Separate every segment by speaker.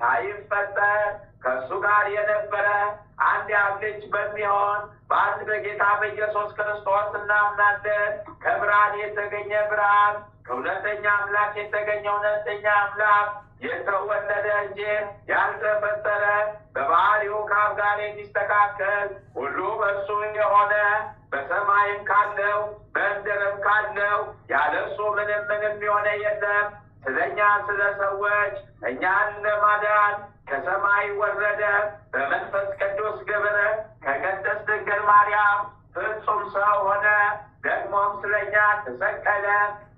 Speaker 1: ሳይፈጠር ከእሱ ጋር የነበረ አንድ የአብ ልጅ በሚሆን በአንድ በጌታ በኢየሱስ ክርስቶስ እናምናለን። ከብርሃን የተገኘ ብርሃን፣ ከእውነተኛ አምላክ የተገኘ እውነተኛ አምላክ፣ የተወለደ እንጂ ያልተፈጠረ፣ በባህሪው ከአብ ጋር የሚስተካከል፣ ሁሉ በእሱ የሆነ፣ በሰማይም ካለው በምድርም ካለው ያለ እሱ ምንም የሆነ የለም። ስለኛ ስለ ሰዎች እኛን ለማዳን ከሰማይ ወረደ። በመንፈስ ቅዱስ ግብር ከቅድስት ድንግል ማርያም ፍጹም ሰው ሆነ። ደግሞም ስለኛ ተሰቀለ።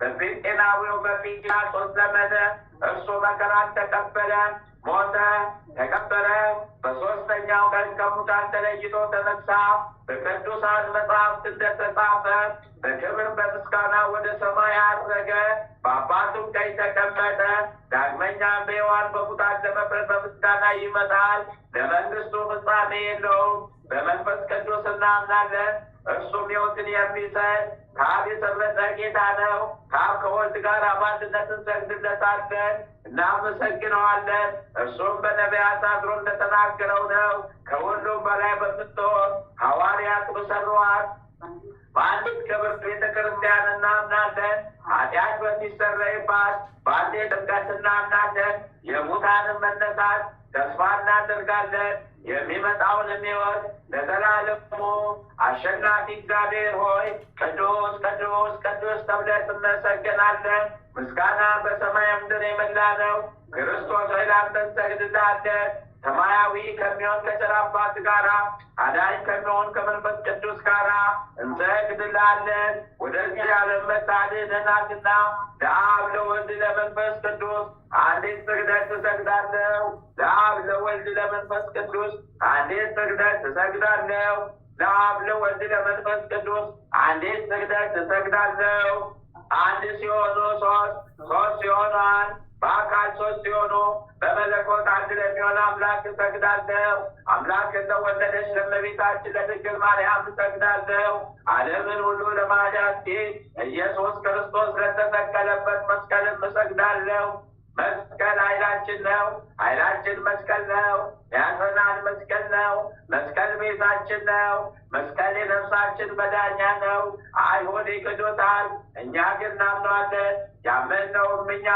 Speaker 1: በጴንጤናዊው በጲላጦስ ዘመን እርሱ መከራን ተቀበለ፣ ሞተ፣ ተቀበረ። በሦስተኛው ቀን ከሙታን ተለይቶ ተነሳ። በቅዱሳን መጽሐፍት እንደተጻፈ በክብር በምስጋና ወደ ሰማይ አረገ፣ በአባቱም ቀኝ ተቀመጠ። ዳግመኛም በሕያዋን በሙታን ለመፍረድ በምስጋና ይመጣል። ለመንግሥቱ ፍጻሜ የለውም። በመንፈስ ቅዱስ እናምናለን። እርሱም ሕይወትን የሚሰጥ ከአብ የሰረጸ ጌታ ነው። ከአብ ከወልድ ጋር በአንድነት እንሰግድለታለን፣ እናመሰግነዋለን። እርሱም በነቢያት አድሮ እንደተናገረው ነው። ከሁሉም በላይ በምትሆን ሐዋርያት በሠሩአት በአንዲት ክብርት ቤተ ክርስቲያን እናምናለን። ኃጢአት በሚሰረይባት በአንዲት ጥምቀት እናምናለን። የሙታንን መነሳት ተስፋ እናደርጋለን። የሚመጣውንም ሕይወት ለዘላለሙ አሸናፊ እግዚአብሔር ሆይ ቅዱስ ቅዱስ ቅዱስ ተብለህ ትመሰገናለህ። ምስጋና በሰማይ ምድር የሞላ ነው። ክርስቶስ ሆይ ላንተ እንሰግድልሃለን። ሰማያዊ ከሚሆን ከቸር አባት ጋራ አዳኝ ከሚሆን ከመንፈስ ቅዱስ ጋራ እንሰግድልሃለን። ወደዚህ ዓለም መታደንናልና ለአብ ለወልድ ለመንፈስ ቅዱስ አንዲት ስግደት እሰግዳለሁ። ለአብ ለወልድ ለመንፈስ ቅዱስ አንዲት ስግደት እሰግዳለሁ። ለአብ ለወልድ ለመንፈስ ቅዱስ አንዲት ስግደት እሰግዳለሁ። አንድ ሲሆኑ ሶስት፣ ሶስት ሲሆኑ አንድ፣ በአካል ሶስት ሲሆኑ በመለኮት አንድ ለሚሆን አምላክ እሰግዳለሁ። አምላክ ለወለደች ለእመቤታችን ለድንግል ማርያም እሰግዳለሁ። ዓለምን ሁሉ ለማዳን ሲል ኢየሱስ ክርስቶስ ለተሰቀለበት መስቀልም እሰግዳለሁ። መስቀል ኃይላችን ነው። ኃይላችን መስቀል ነው። ያጸናን መስቀል ነው። መስቀል ቤዛችን ነው። መስቀል የነፍሳችን መዳኛ ነው። አይሁድ ይክዱታል፣ እኛ ግን እናምነዋለን። ያመንነውም እኛ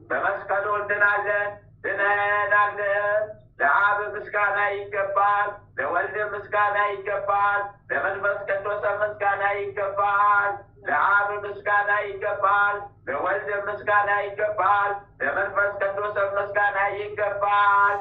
Speaker 1: በመስቀሉ እንድናለን፣ ድነናለን። ለአብ ምስጋና ይገባል፣ ለወልድ ምስጋና ይገባል፣ ለመንፈስ ቅዱስ ምስጋና ይገባል። ለአብ ምስጋና ይገባል፣ ለወልድ ምስጋና ይገባል፣ ለመንፈስ ቅዱስ ምስጋና ይገባል።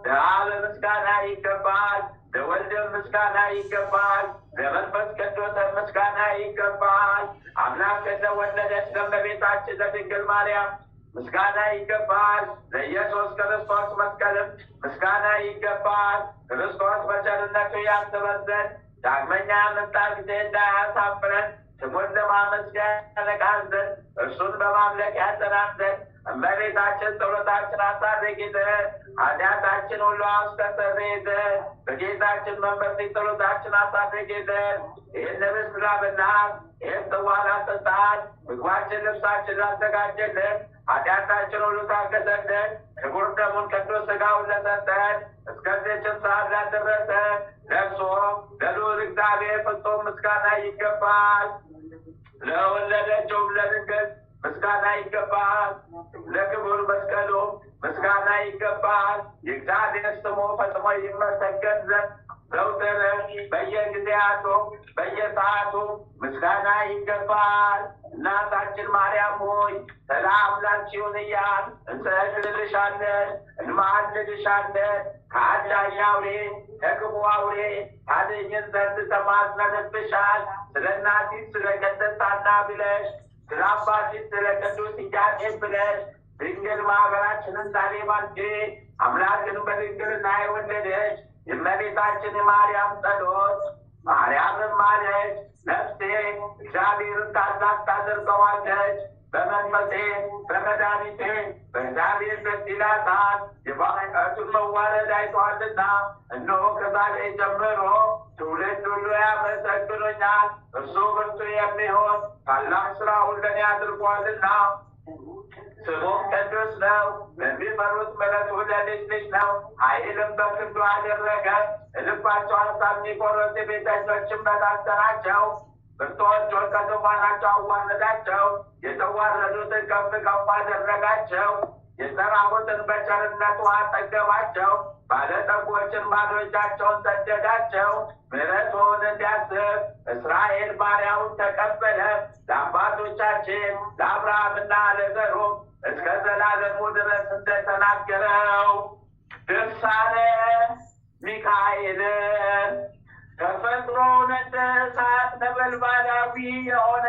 Speaker 1: ለአብ ምስጋና ይገባል፣ ለወልድ ምስጋና ይገባል፣ ለመንፈስ ቅዱስ ምስጋና ይገባል። አምላክ ለወለደች ለእመቤታችን ለድንግል ማርያም ምስጋና ይገባል። ለኢየሱስ ክርስቶስ መስቀልም ምስጋና ይገባል። ክርስቶስ በቸርነቱ ያስበን ዘንድ ዳግመኛ መጣ ጊዜ እንዳያሳፍረን ስሙን ለማመስገን ያነቃን ዘንድ እርሱን በማምለክ ያጸናን ዘንድ እመቤታችን ጸሎታችን አሳርጊልን፣ ኃጢአታችን ሁሉ አስተሰርይልን። በጌታችን መንበር ፊት ጸሎታችን አሳርጊልን። ይህን ኅብስት ላበላን፣ ይህን ጽዋ ላጠጣን፣ ምግባችን ልብሳችን ላዘጋጀልን፣ ኃጢአታችን ሁሉ ታገሰልን። ክቡር ደሙን ቅዱስ ሥጋውን ለሰጠን፣ እስከዚህችም ሰዓት ላደረሰን ለእርሱ ለልዑል እግዚአብሔር ፍጹም ምስጋና ይገባል። ለወለደችውም ለድንግል ምስጋና ይገባል። ለክቡር መስቀሉ ምስጋና ይገባል። የእግዚአብሔር ስሙ ፈጽሞ ይመሰገን ዘንድ ዘውትር በየጊዜያቱ በየሰዓቱ ምስጋና ይገባል። እናታችን ማርያም ሆይ ሰላም ላንቺ ይሁን እያልን እንሰግድልሻለን፣ እንማልድሻለን። ከአዳኝ አውሬ ከክፉ አውሬ ታድኝን ዘንድ ተማጽነንብሻል። ስለ እናትሽ ስለ ቅድስት ሐና ብለሽ፣ ስለ አባትሽ ስለ ቅዱስ ኢያቄም ብለሽ ድንግል ማኅበራችንን ዛሬ ባንቺ አምላክን በድንግልና የወለደች የእመቤታችን የማርያም ጸሎት ማርያምን ማለች ነፍሴ እግዚአብሔርን ታላቅ ታደርገዋለች፣ በመንፈሴ በመድኃኒቴ በእግዚአብሔር ደስ ይላታል። የባሕቱን መዋረድ አይቶአልና፣ እነሆ ከዛሬ ጀምሮ ትውልድ ሁሉ ያመሰግኑኛል። እርሱ ብርቱ የሚሆን ታላቅ ሥራ ሁሉን አድርጓልና። ስሙም ቅዱስ ነው። ለሚፈሩት ምሕረቱ ለልጅ ልጅ ነው። ኃይልም በክንዱ አደረገ። ልባቸው ሀሳብ የሚቆርጡ ቤተኞችም በታተናቸው። ብርቱዎች ከዙፋናቸው አዋረዳቸው። የተዋረዱትን ከፍ ከፍ አደረጋቸው። የተራቡትን በቸርነቱ አጠገባቸው። ባለጠጎችን ባዶ እጃቸውን ሰደዳቸው። ምሕረቱን እንዲያስብ እስራኤል ባሪያውን ተቀበለ። ለአባቶቻችን ለአብርሃምና ለዘሩም እስከ ዘላለሙ ድረስ እንደተናገረው ድርሳነ ሚካኤልን ተፈጥሮውን እንደ እሳት ነበልባላዊ የሆነ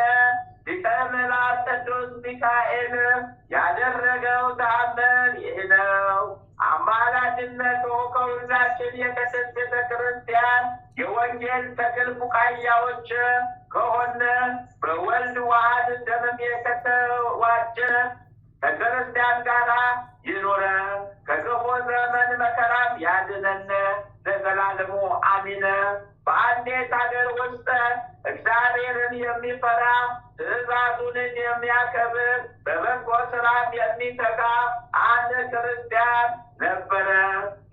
Speaker 1: ሊቀ መላእክት ቅዱስ ሚካኤል ያደረገው ተአምር ይህ ነው። አማላጅነቱ ከሁላችን የቅድስት ቤተ ክርስቲያን የወንጌል ተክል ቡቃያዎች ከሆነ በወልድ ዋህድ ደምም የተዋጀ ከክርስቲያን ጋር ይኑረ፣ ከክፉ ዘመን መከራም ያድነን ለዘላለሙ አሚን። በአንዲት ሀገር ውስጥ እግዚአብሔርን የሚፈራ ትእዛዙንን የሚያከብር በበጎ ስራም የሚተጋ አንድ ክርስቲያን ነበረ።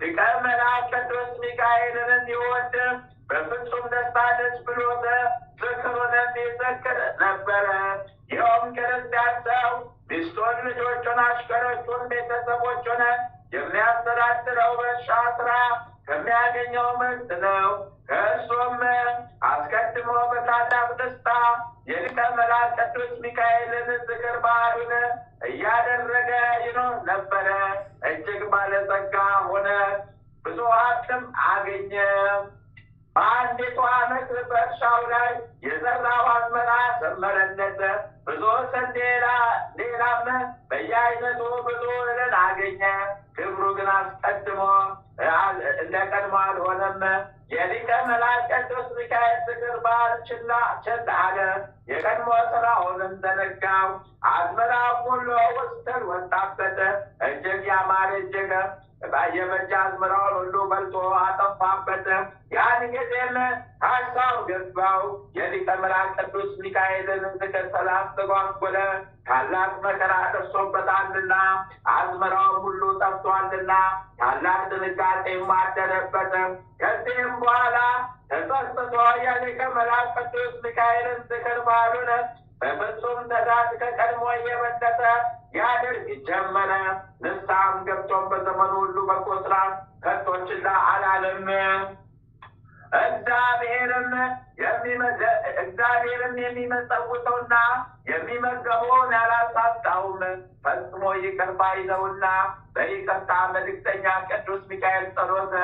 Speaker 1: ሊቀ መላእክት ቅዱስ ሚካኤልን እንዲወድ በፍጹም ደስታ ደስ ብሎት ዝክሩንም ይዘክር ነበረ። ይኸውም ክርስቲያን ሰው ሚስቱን፣ ልጆቹን፣ አሽከሮቹን፣ ቤተሰቦቹን የሚያስተዳድረው በእርሻ ስራ ከሚያገኘው ምርት ነው። ከእርሱም አስቀድሞ በታላቅ ደስታ የሊቀ መላእክት ቅዱስ ሚካኤልን ዝክር በዓሉን እያደረገ ይኖር ነበረ። እጅግ ባለጸጋ ሆነ፣ ብዙ ሀብትም አገኘ። በአንዲቱ ዓመት በእርሻው ላይ የዘራው አዝመራ ሰመረለት። ብዙ ስንዴ፣ ሌላም በየአይነቱ ብዙ እህልን አገኘ። ክብሩ ግን አስቀድሞ እንደ ቀድሞ አልሆነም። የሊቀ መላእክት ቅዱስ ሚካኤል ዝክር በዓል ችላ አለ። የቀድሞ ስራውንም ዘነጋው። አዝመራው ሁሉ ውስጥ ወጣበት። እጅግ ያማረ እጅግ የበጃ አዝመራውን ሁሉ በልቶ አጠፋበት። ያን ጊዜም ሀሳብ ገባው። የሊቀ መላእክት ቅዱስ ሚካኤልን ዝክር ስላስተጓጎለ ታላቅ መከራ ደርሶበታልና አዝመራውን ሁሉ ጠፍቷልና ታላቅ ድንጋጤም አደረበት። ከዚህም በኋላ ተጸጽቶ የሊቀ መላእክት ቅዱስ ሚካኤልን ዝክር በዓሉን በፍጹም ትጋት ከቀድሞ የበለጠ ያደርግ ጀመረ። ንስሐም ገብቶም በዘመኑ ሁሉ በጎ ስራ ከቶ ችላ አላለም። እግዚአብሔርም የሚመጸውተውና የሚመገበውን ያላሳጣውም ፈጽሞ ይቅር ባይ ነውና በይቅርታ መልእክተኛ ቅዱስ ሚካኤል ጸሎት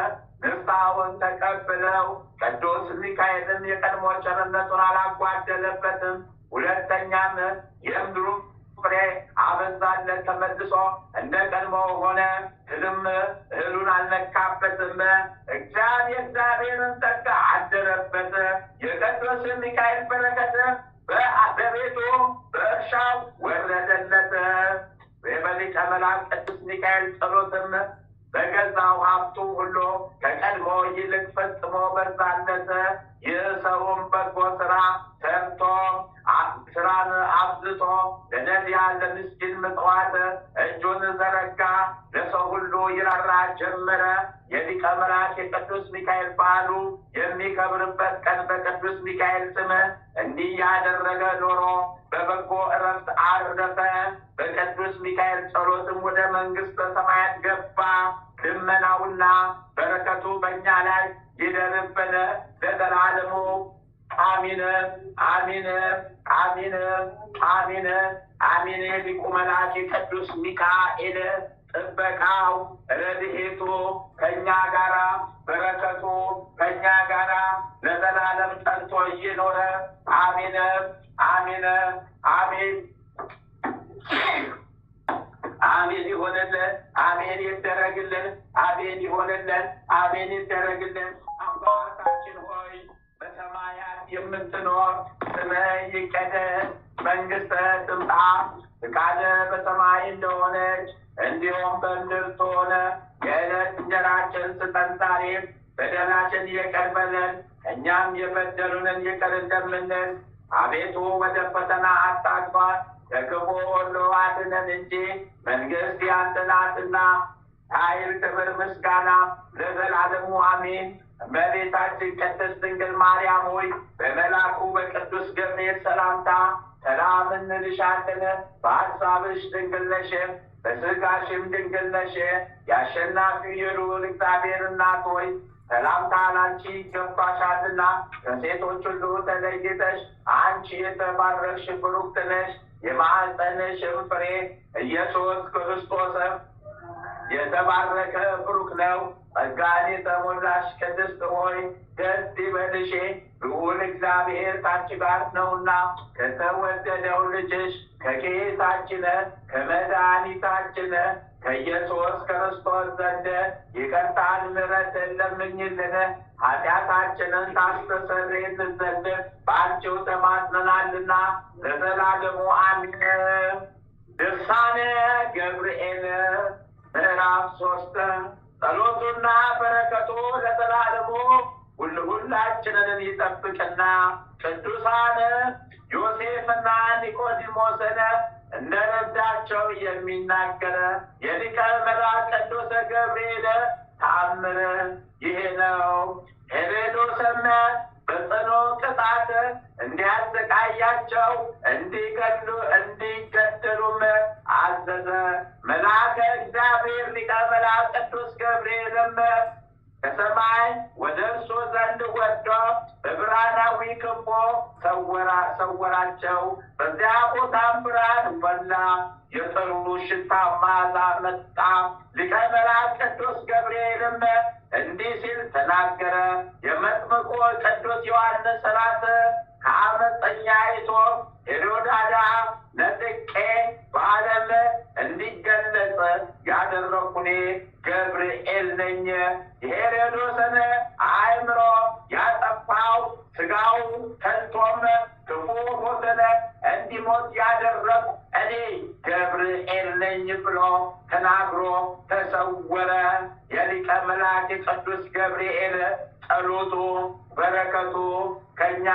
Speaker 1: ንስሐውን ተቀብለው ቅዱስ ሚካኤልም የቀድሞ ቸርነቱን አላጓደለበትም። ሁለተኛም የምድሩ ፍሬ አበዛለት። ተመልሶ እንደ ቀድሞ ሆነ። ትልም እህሉን አልነካበትም። እግዚአብሔርን ጸጋ አደረበት። የቅዱስ ሚካኤል በረከት በቤቱ በእርሻው ወረደለት። የሊቀ መላእክት ቅዱስ ሚካኤል ጸሎትም በገዛው ሀብቱ ሁሉ ከቀድሞ ይልቅ ፈጽሞ በዛለት። ይህ ሰውም በጎ ስራ ሰርቶ ስራን አብዝቶ ለነዳያን ለምስኪን ምጽዋት እጁን ዘረጋ። ለሰው ሁሉ ይራራ ጀመረ። የሊቀ መላእክት የቅዱስ ሚካኤል በዓሉ የሚከብርበት ቀን በቅዱስ ሚካኤል ስም እንዲህ ያደረገ ኖሮ በበጎ እረፍት አረፈ። በቅዱስ ሚካኤል ጸሎትም ወደ መንግሥተ ሰማያት ገባ። ልመናውና በረከቱ በእኛ ላይ ይደርብን ለዘላለሙ አሚን አሚን አሚን አሚን አሚን። የሊቁ መልአክ ቅዱስ ሚካኤል ጥበቃው ረድኤቱ ከእኛ ጋራ በረከቱ ከእኛ ጋራ ለዘላለም ጸንቶ ይኖረ። አሚን አሚን አሚን አሜን ይሆንልን። አሜን ይደረግልን። አሜን ይሆንልን። አሜን ይደረግልን። አባታችን ሆይ በሰማያት የምትኖር ስምህ ይቀደስ፣ መንግሥትህ ትምጣ፣ ፈቃድህ በሰማይ እንደሆነች እንዲሁም በምድር ትሁን። የዕለት እንጀራችንን ስጠን ዛሬ፣ በደላችንን ይቅር በለን እኛም የበደሉንን ይቅር እንደምንል፣ አቤቱ ወደ ፈተና አታግባን ከክፉ ሁሉ አድነን እንጂ መንግሥት ያንተ ናትና፣ ኃይል፣ ክብር፣ ምስጋና ለዘላለሙ አሜን። እመቤታችን ቅድስት ድንግል ማርያም ሆይ በመልአኩ በቅዱስ ገብርኤል ሰላምታ ሰላም እንልሻለን። በሐሳብሽ ድንግል ነሽ፣ በሥጋሽም ድንግል ነሽ። የአሸናፊው የልዑል እግዚአብሔር እናት ሆይ ሰላምታ ላንቺ ይገባሻልና፣ ከሴቶች ሁሉ ተለይተሽ አንቺ የተባረክሽ ብሩክት ነሽ። የማኅፀንሽም ፍሬ ኢየሱስ ክርስቶስ የተባረከ ብሩክ ነው። ጸጋን የተሞላሽ ቅድስት ሆይ ደስ ይበልሽ፣ ልዑል እግዚአብሔር ከአንቺ ጋር ነውና ከተወደደው ልጅሽ ከጌታችን ከመድኃኒታችን ከኢየሱስ ክርስቶስ ዘንድ ይቅርታን ምሕረትን ለምኝልን ኃጢአታችንን ታስተሰርይልን ዘንድ በአንቺው ተማጽነናልና ለዘላለሙ አሜን። ድርሳነ ገብርኤል ምዕራፍ 3 ጸሎቱና በረከቱ ለዘላለሙ ሁላችንን ይጠብቅና ቅዱሳን ዮሴፍና ኒቆዲሞስን እንደረዳቸው የሚናገር የሊቀ መላእክት ቅዱስ ገብርኤል ተአምር ይሄ ነው። ሄሮድስም በጽኑ ቅጣት እንዲያሰቃያቸው እንዲገድሉም አዘዘ። መልአከ እግዚአብሔር ሊቀ መላእክት ቅዱስ ገብርኤልም ከሰማይ ወደ እርሱ ዘንድ ወርዶ በብርሃናዊ ክንፎ ሰወራቸው። በዚያ ቦታም ብርሃን ፈላ፣ የጥሩ ሽታ መዓዛ መጣ። ሊቀ መላእክት ቅዱስ ገብርኤልም እንዲህ ሲል ተናገረ። የመጥምቁ ቅዱስ ዮሐንስ ራስ ከአመፀኛይቱ ሄሮድያዳ ነጥቄ በዓለም እንዲገለጽ ያደረግሁ እኔ ገብርኤል ነኝ። የሄሮድስን አእምሮ ያጠፋው ሥጋው ከንቶም ክፉ ሞትን እንዲሞት ያደረግሁ እኔ ገብርኤል ነኝ ብሎ ተናግሮ ተሰወረ። የሊቀ መላእክት ቅዱስ ገብርኤል ጸሎቱ በረከቱ ከእኛ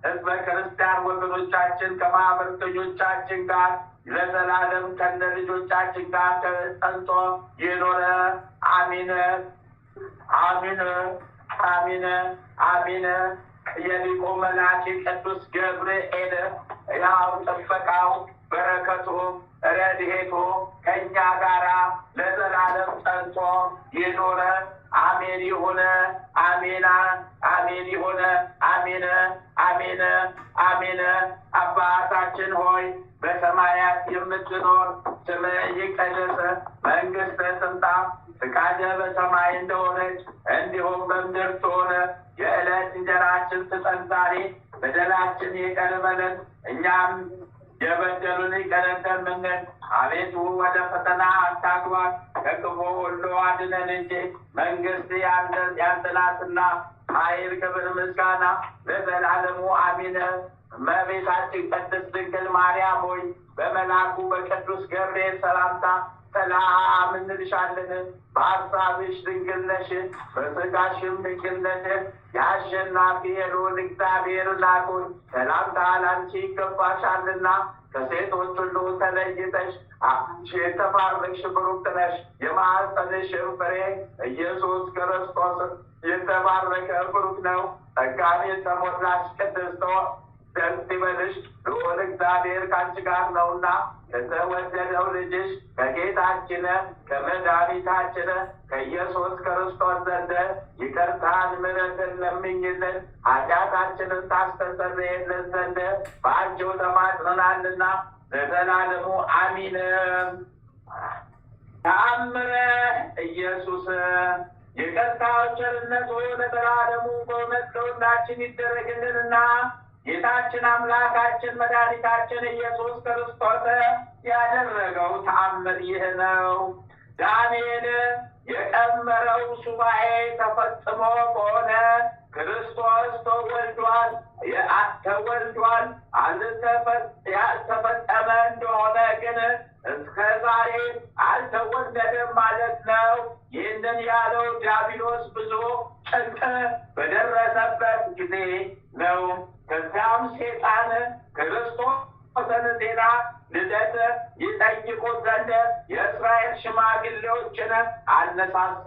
Speaker 1: ሕዝበ ክርስቲያን ወገኖቻችን ከማኅበርተኞቻችን ጋር ለዘላለም ከነ ልጆቻችን ጋር ጸንቶ የኖረ አሚን አሚን አሚን አሚን። የሊቁ መልአክ ቅዱስ ገብርኤል ያው ጥበቃው በረከቱ ረድኤቱ ከእኛ ጋራ ለዘላለም ጸንቶ የኖረ አሜን ይሁን። አሜን አሜን ይሁን። አሜን አሜን አሜን። አባታችን ሆይ በሰማያት የምትኖር ስምህ ይቀደስ፣ መንግሥትህ ትምጣ፣ ፈቃድህ በሰማይ እንደሆነች እንዲሁም በምድር ትሁን። የዕለት እንጀራችንን ስጠን ዛሬ፣ በደላችን ይቅር በለን እኛም የበደሉን ይቅር እንደምንል፣ አቤቱ ወደ ፈተና አታግባን ከክፉ ሁሉ አድነን እንጂ መንግሥት ያንተ ናትና ኃይል፣ ክብር፣ ምስጋና ለዘላለሙ አሜን። እመቤታችን ቅድስት ድንግል ማርያም ሆይ በመልአኩ በቅዱስ ገብርኤል ሰላምታ ሰላም እንልሻለን። በሐሳብሽ ድንግል ነሽ፣ በሥጋሽም ድንግል ነሽ። የአሸናፊ የልዑል እግዚአብሔር እናት ሆይ ሰላምታ ላንቺ ይገባሻልና ከሴቶች ሁሉ ተለይተሽ አንቺ የተባረክሽ ብሩክት ነሽ። የማኅፀንሽም ፍሬ ኢየሱስ ክርስቶስ የተባረከ ብሩክ ነው። ጸጋን የተሞላሽ ቅድስት ደስ ይበልሽ፣ ልዑል እግዚአብሔር ከአንቺ ጋር ነውና ከተወደደው ልጅሽ ከጌታችን ከመድኃኒታችን ከኢየሱስ ክርስቶስ ዘንድ ይቅርታን ምሕረትን ለምኝልን ኃጢአታችንን ታስተሰርይልን ዘንድ በአንቺው ተማጽነናልና ለዘላለሙ አሚን። ተአምረ ኢየሱስ ይቅርታው ቸርነቱ ለዘላለሙ በእውነት ለሁላችን ይደረግልንና ጌታችን አምላካችን መድኃኒታችን ኢየሱስ ክርስቶስ ያደረገው ተአምር ይህ ነው። ዳንኤል የቀመረው ሱባኤ ተፈጽሞ ከሆነ ክርስቶስ ተወልዷል ያልተፈጸመ እንደሆነ ግን እስከ ዛሬ አልተወለደም ማለት ነው። ይህንን ያለው ዲያብሎስ ብዙ ጭንቅ በደረሰበት ጊዜ ነው። ከዚያም ሴጣን ክርስቶስን የክርስቶስን ዜና ልደት ይጠይቁ ዘንድ የእስራኤል ሽማግሌዎችን አነሳሳ።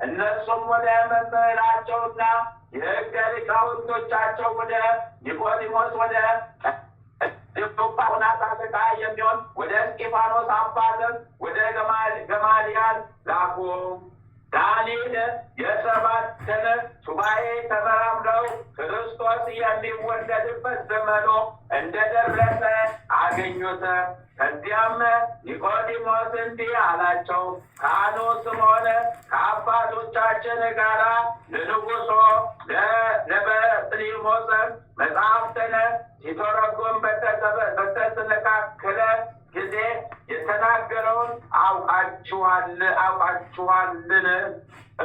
Speaker 1: እነሱም ወደ መምህራቸውና የሕግ ሊቃውንቶቻቸው ወደ ኒቆዲሞስ፣ ወደ ዮጳውናት አለቃ የሚሆን ወደ እስጢፋኖስ አባትም ወደ ገማልያል ላኩ። ዳንኤል የሰባትን ሱባኤ ተመራምረው ክርስቶስ የሚወለድበት ዘመኑ እንደደረሰ አገኙት። ከዚያም ኒቆዲሞስ እንዲህ አላቸው፣ ካህኑ ስምዖን ከአባቶቻችን ጋር ለንጉሶ ለበርጤሌሜዎስ መጽሐፍትን ሲተረጉም በተሰነካከለ ጊዜ የተናገረውን አውቃችኋልን?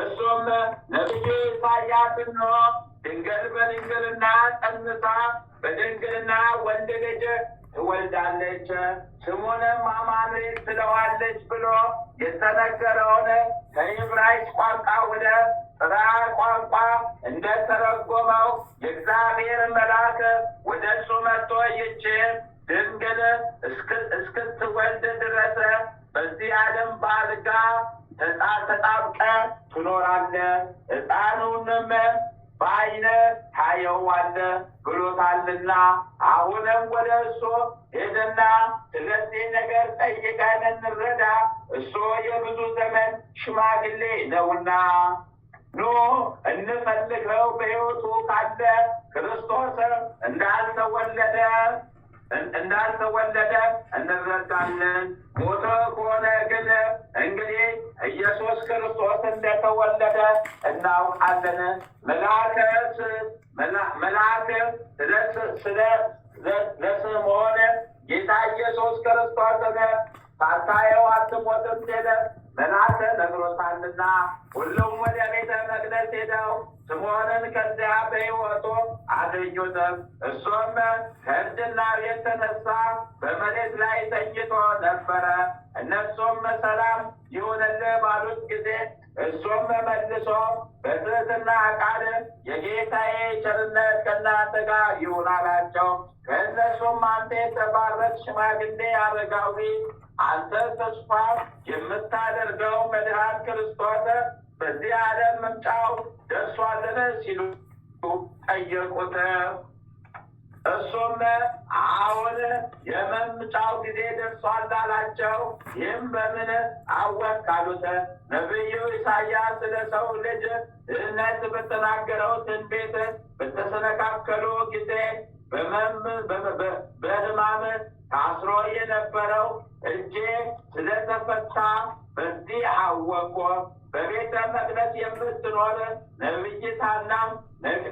Speaker 1: እሱም ነቢዩ ኢሳያስ ነው፣ ድንግል በድንግልና ጸንሳ በድንግልና ወንድ ልጅ ትወልዳለች፣ ስሙንም አማኑኤል ትለዋለች ብሎ የተነገረውን ከዕብራይስጥ ቋንቋ ወደ ዕብራይስጥ ቋንቋ እንደተረጎመው የእግዚአብሔር መልአክ ወደ እሱ መጥቶ ይህች ድንግል እስክትወልድ ድረስ በዚህ ዓለም በአልጋ ተጣብቀህ ትኖራለህ፣ ሕፃኑንም በዓይነ ታየዋለህ ብሎታልና። አሁንም ወደ እሱ ሄደና ስለዚህ ነገር ጠይቀን እንረዳ፣ እሱ የብዙ ዘመን ሽማግሌ ነውና። ኑ እንፈልገው፣ በሕይወቱ ካለ ክርስቶስ እንዳልተወለደ እንረዳለን። ሞቶ ከሆነ ግን እንግዲህ ኢየሱስ ክርስቶስ እንደተወለደ እናውቃለን። መልአክ ለስምዖን ጌታ ኢየሱስ ክርስቶስን ሳታየው አትሞትም ሲል መልአክ ነግሮታልና፣ ሁሉም ወደ ቤተ መቅደስ ሄደው ስምዖንን ከዚያ በሕይወቱ አገኙት። እሱም ከእርጅናው የተነሳ በመሬት ላይ ተኝቶ ነበረ። እነሱም ሰላም ይሁንልህ ባሉት ጊዜ እሱም መልሶ በትሕትና ቃል የጌታዬ ቸርነት ከእናንተ ጋር ይሁን አላቸው። ከእነሱም አንተ የተባረክ ሽማግሌ አረጋዊ፣ አንተ ተስፋ የምታደርገው መድኃኒት ክርስቶስ በዚህ ዓለም መምጫው ደርሷልን ሲሉ ጠየቁት። እሱም አሁን የመምጫው ጊዜ ደርሷል አላቸው። ይህም በምን አወቅ አሉት። ነቢዩ ኢሳያስ ስለ ሰው ልጅ ድህነት በተናገረው ትንቢት በተሰነካከሉ ጊዜ በሕማም ታስሮ የነበረው እጄ ስለተፈታ በዚህ አወቅሁ። በቤተ መቅደስ የምትኖር ነቢይት ሐናም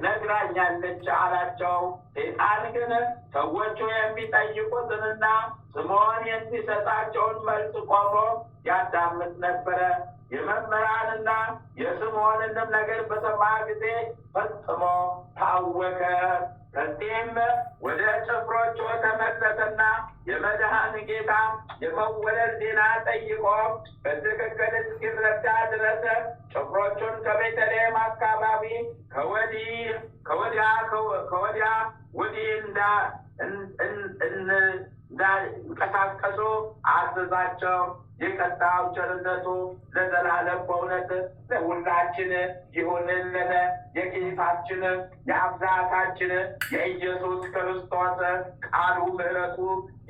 Speaker 1: ነግራኛለች አላቸው። ሰይጣን ግን ሰዎቹ የሚጠይቁትንና ስምዖን የሚሰጣቸውን መልስ ቆሞ ያዳምጥ ነበረ። የመምህራንና የስምዖንንም ነገር በሰማ ጊዜ ፈጽሞ ታወከ። ከዚህም ወደ ጭፍሮቹ ተመለሰና የመድኃኔ ጌታ የመወለድ ዜና ጠይቆ በትክክል እስኪረዳ ድረስ ጭፍሮቹን ከቤተልሔም አካባቢ ከወዲያ ወዲህ እንዳይንቀሳቀሱ አዘዛቸው። የቀጣው ቸርነቱ ለዘላለም በእውነት ለሁላችን ይሁንልን። የጌታችን የአምላካችን የኢየሱስ ክርስቶስ ቃሉ ምሕረቱ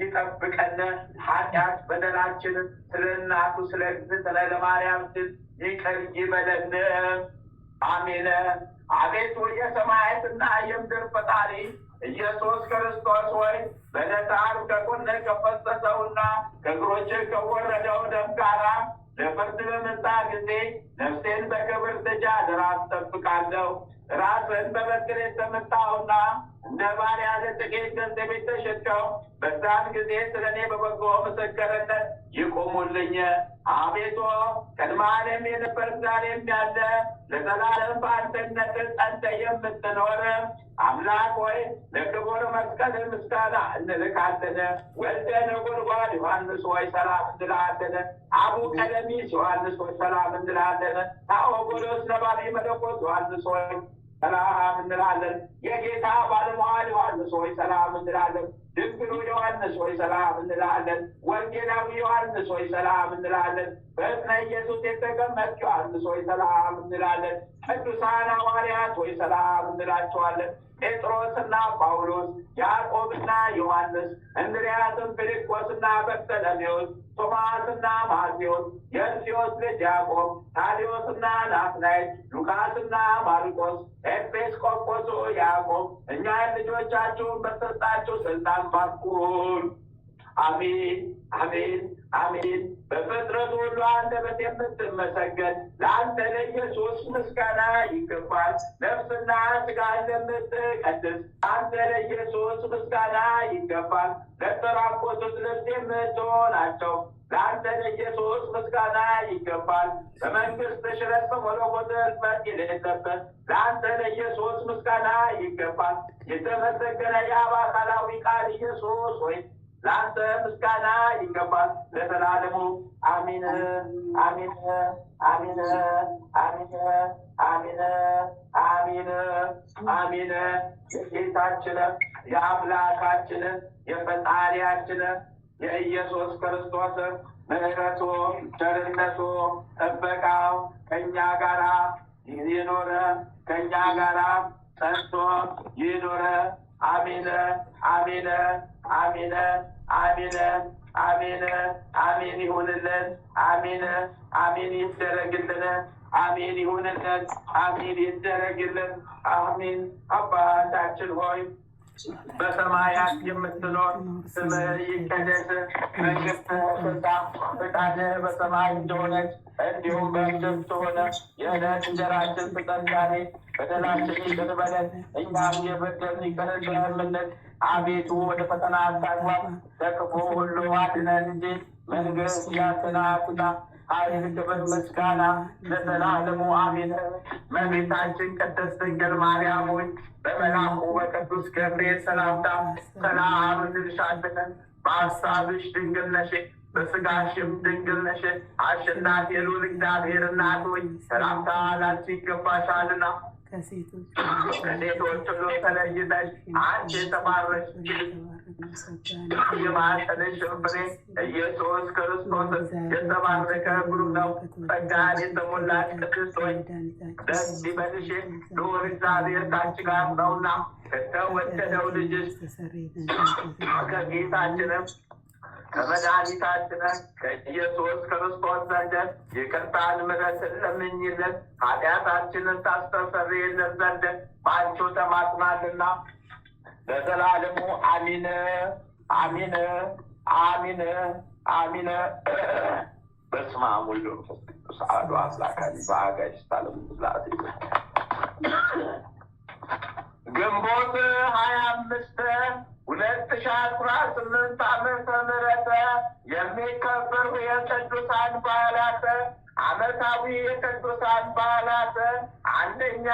Speaker 1: ይጠብቀን። ኃጢአት በደላችን ስለ እናቱ ስለ እግዝእትነ ለማርያም ስል ይቅር ይበለን። አሜን። አቤቱ የሰማያትና የምድር ፈጣሪ ኢየሱስ ክርስቶስ ሆይ በዕለተ ዓርብ ከጎንህ ከፈሰሰውና ከእግሮች ከወረደው ደም ጋራ ለፍርድ በመጣ ጊዜ ነፍሴን በክብር ደጅ አደራ አስጠብቃለሁ። ራስን በበትር የተመታውና እንደ ባሪያ ለጥቂት ገንዘብ የተሸጠው በዛን ጊዜ ስለ እኔ በበጎ ምስክርነት ይቆሙልኝ። አቤቱ ቅድመ ዓለም የነበርክ ዛሬም ያለ ለዘላለም በአንድነት ጸንተህ የምትኖር አምላክ ሆይ ለክቡር መስቀል ምስጋና እንልካለን። ወልደ ነጎድጓድ ዮሐንስ ሆይ ሰላም እንልሃለን። አቡ ቀለሚስ ዮሐንስ ሆይ ሰላም እንልሃለን። ታኦጎሎስ ነባቢ መለኮት ዮሐንስ ሆይ ሰላም እንላለን። የጌታ ባለሟል ዮሐንስ ሆይ ሰላም እንላለን። ድንግሉ ዮሐንስ ሆይ ሰላም እንላለን። ወንጌላዊ ዮሐንስ ሆይ ሰላም እንላለን። በእዝነ ኢየሱስ የተቀመጥክ ዮሐንስ ሆይ ሰላም እንላለን። ቅዱሳን ሐዋርያት ሆይ ሰላም እንላቸዋለን። ጴጥሮስና ጳውሎስ፣ ያዕቆብና ዮሐንስ፣ እንድርያስም፣ ፊልጶስና በርተሎሜዎስ፣ ቶማስና ማቴዎስ፣ የእልፍዮስ ልጅ ያዕቆብ፣ ታዴዎስና ናትናኤል፣ ሉቃስና ማርቆስ፣ ኤጲስቆጶሱ ያዕቆብ እኛን ልጆቻችሁን በሰጣችሁ ስልጣን ባርኩን። አሜን አሜን አሜን። በፍጥረት ሁሉ አንደበት የምትመሰገን ለአንተ ለኢየሱስ ምስጋና ይገባል። ነፍስና ሥጋን ለምትቀድስ አንተ ለኢየሱስ ምስጋና ይገባል። ለተራቆቱት ልብስ የምትሆናቸው ለአንተ ለኢየሱስ ምስጋና ይገባል። በመንግሥት ሽረት በመለኮት ሕልፈት የሌለበት ለአንተ ለኢየሱስ ምስጋና ይገባል። የተመሰገነ የአብ አካላዊ ቃል ኢየሱስ ሆይ ለአንተ ምስጋና ይገባል ለዘላለሙ። አሚን አሚን አሚን አሚን አሚን አሚን አሚን። የጌታችን የአምላካችን የፈጣሪያችን የኢየሱስ ክርስቶስ ምሕረቱ፣ ቸርነቱ፣ ጥበቃው ከእኛ ጋራ ይኖረ ከእኛ ጋራ ጸንቶ ይኖረ። አሚን አሚን አሚን አሚን አሚን አሚን ይሁንልን። አሚን አሚን ይደረግልን። አሚን ይሁንልን። አሚን ይደረግልን። አሚን። አባታችን ሆይ በሰማያት የምትኖር ስምህ ይቀደስ፣ መንግሥትህ ትምጣ፣ ፈቃድህ በሰማይ እንደሆነች እንዲሁም በምድር ትሁን። የዕለት እንጀራችንን ስጠን ዛሬ፣ በደላችንን ይቅር በለን እኛም የበደሉንን ይቅር እንደምንል። አቤቱ ወደ ፈተና አታግባን፣ ከክፉ ሁሉ አድነን እንጂ መንግሥት ያንተ ናትና፣ ኃይል፣ ክብር፣ ምስጋና ለዘላለሙ አሜን። እመቤታችን ቅድስት ድንግል ማርያም ሆይ በመልአኩ በቅዱስ ገብርኤል ሰላምታ ሰላም እንልሻለን። በሐሳብሽ ድንግል ነሽ፣ በሥጋሽም ድንግል ነሽ። አሸናፊ የልዑል እግዚአብሔር እናት ሆይ ሰላምታ ላንቺ ይገባሻልና ከሴቶች ሁሉ ተለይተሽ አንቺ የተባረክሽ የማኅፀንሽ ፍሬ ኢየሱስ ክርስቶስ የተባረከ ብሩክ ነው። ጸጋን የተሞላሽ ቅድስት ሆይ ደስ ይበልሽ፣ ልዑል እግዚአብሔር ከአንቺ ጋር ነውና ከተወደደው ልጅሽ ከጌታችንም ከመድኃኒታችን ከኢየሱስ ክርስቶስ ዘንድ ይቅርታን ምሕረትን ለምኝልን ኃጢአታችንን ታስተሰርይልን ዘንድ በአንቺ ተማጽናልና ለዘላለሙ አሚን አሚን አሚን አሚን። በስመ አብ ወወልድ ወመንፈስ ቅዱስ አሐዱ አምላክ በአጋዕዝተ ዓለም ሥላሴ ግንቦት 25 2018 ዓመተ ምህረት የሚከበሩ የቅዱሳን በዓላት። ዓመታዊ የቅዱሳን በዓላት፣ አንደኛ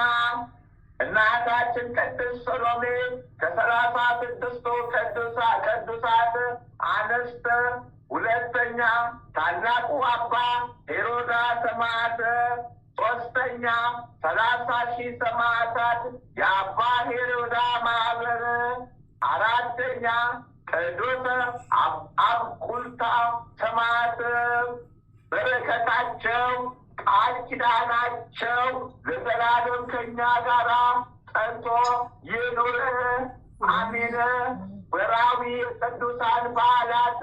Speaker 1: እናታችን ቅድስት ሰሎሜ ከ36ቱ ቅዱሳት አንስት። ሁለተኛ ታላቁ አባ ሄሮዳ ሰማዕት። ሶስተኛ 30,000 ሰማዕታት የአባ ሄሮዳ ማህበር። አራተኛ ቅዱስ አብቁልታ ሰማዕት። በረከታቸው ቃል ኪዳናቸው ለዘላለም ከእኛ ጋራ ጸንቶ ይኑር አሜን። ወርኃዊ የቅዱሳን በዓላት፣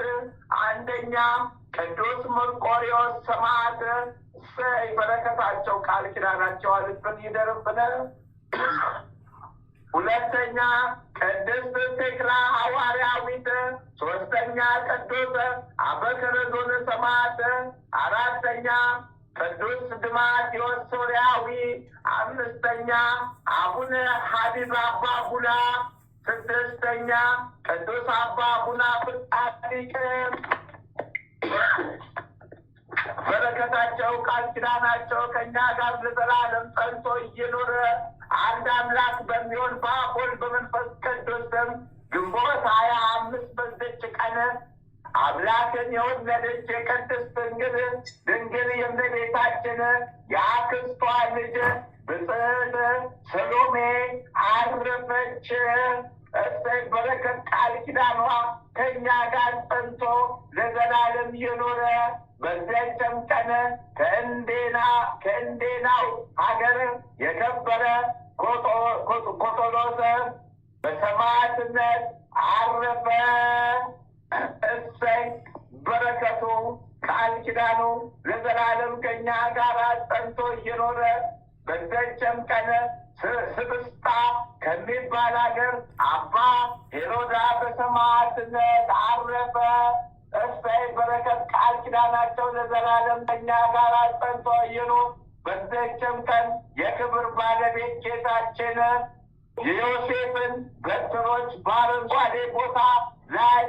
Speaker 1: አንደኛ ቅዱስ መርቆሬዎስ ሰማዕት። እሰይ በረከታቸው ቃል ኪዳናቸው አልፈን ይደርብን። ሁለተኛ ቅድስት ቴክላ ሐዋርያዊት። ሶስተኛ ቅዱስ አበከረዶን ሰማዕት። አራተኛ ቅዱስ ድማቴዎስ ሶርያዊ። አምስተኛ አቡነ ሐቢብ አባ ቡላ። ስድስተኛ ቅዱስ አባ ቡና ፍጣሊቅ። በረከታቸው ቃል ኪዳናቸው ከእኛ ጋር ለዘላለም ጸንቶ ይኑር። አንድ አምላክ በሚሆን በአብ ወልድ በመንፈስ ቅዱስ ስም ግንቦት 25 በዚች ቀን አምላክን የወለደች የቅድስት ድንግል የእመቤታችን የአክስቷ ልጅ ብጽዕት ሰሎሜ አረፈች። እሰይ በረከት ቃል ኪዳኗ ከእኛ ጋር ጸንቶ ለዘላለም የኖረ በዚያችም ቀን ከእንዴናው ሀገር የከበረ ኮቶሎስ በሰማዕትነት አረፈ። እሰይ በረከቱ ቃል ኪዳኑ ለዘላለም ከእኛ ጋር ጸንቶ እየኖረ በዚያችም ቀን ስብስታ ከሚባል ሀገር አባ ሄሮዳ በሰማዕትነት አረፈ። እሰይ በረከት ቃል ኪዳናቸው ለዘላለም ከእኛ ጋር ጸንቶ እየኖረ በዚያችም ቀን የክብር ባለቤት ጌታችን የዮሴፍን በትሮች በአረንጓዴ ቦታ ላይ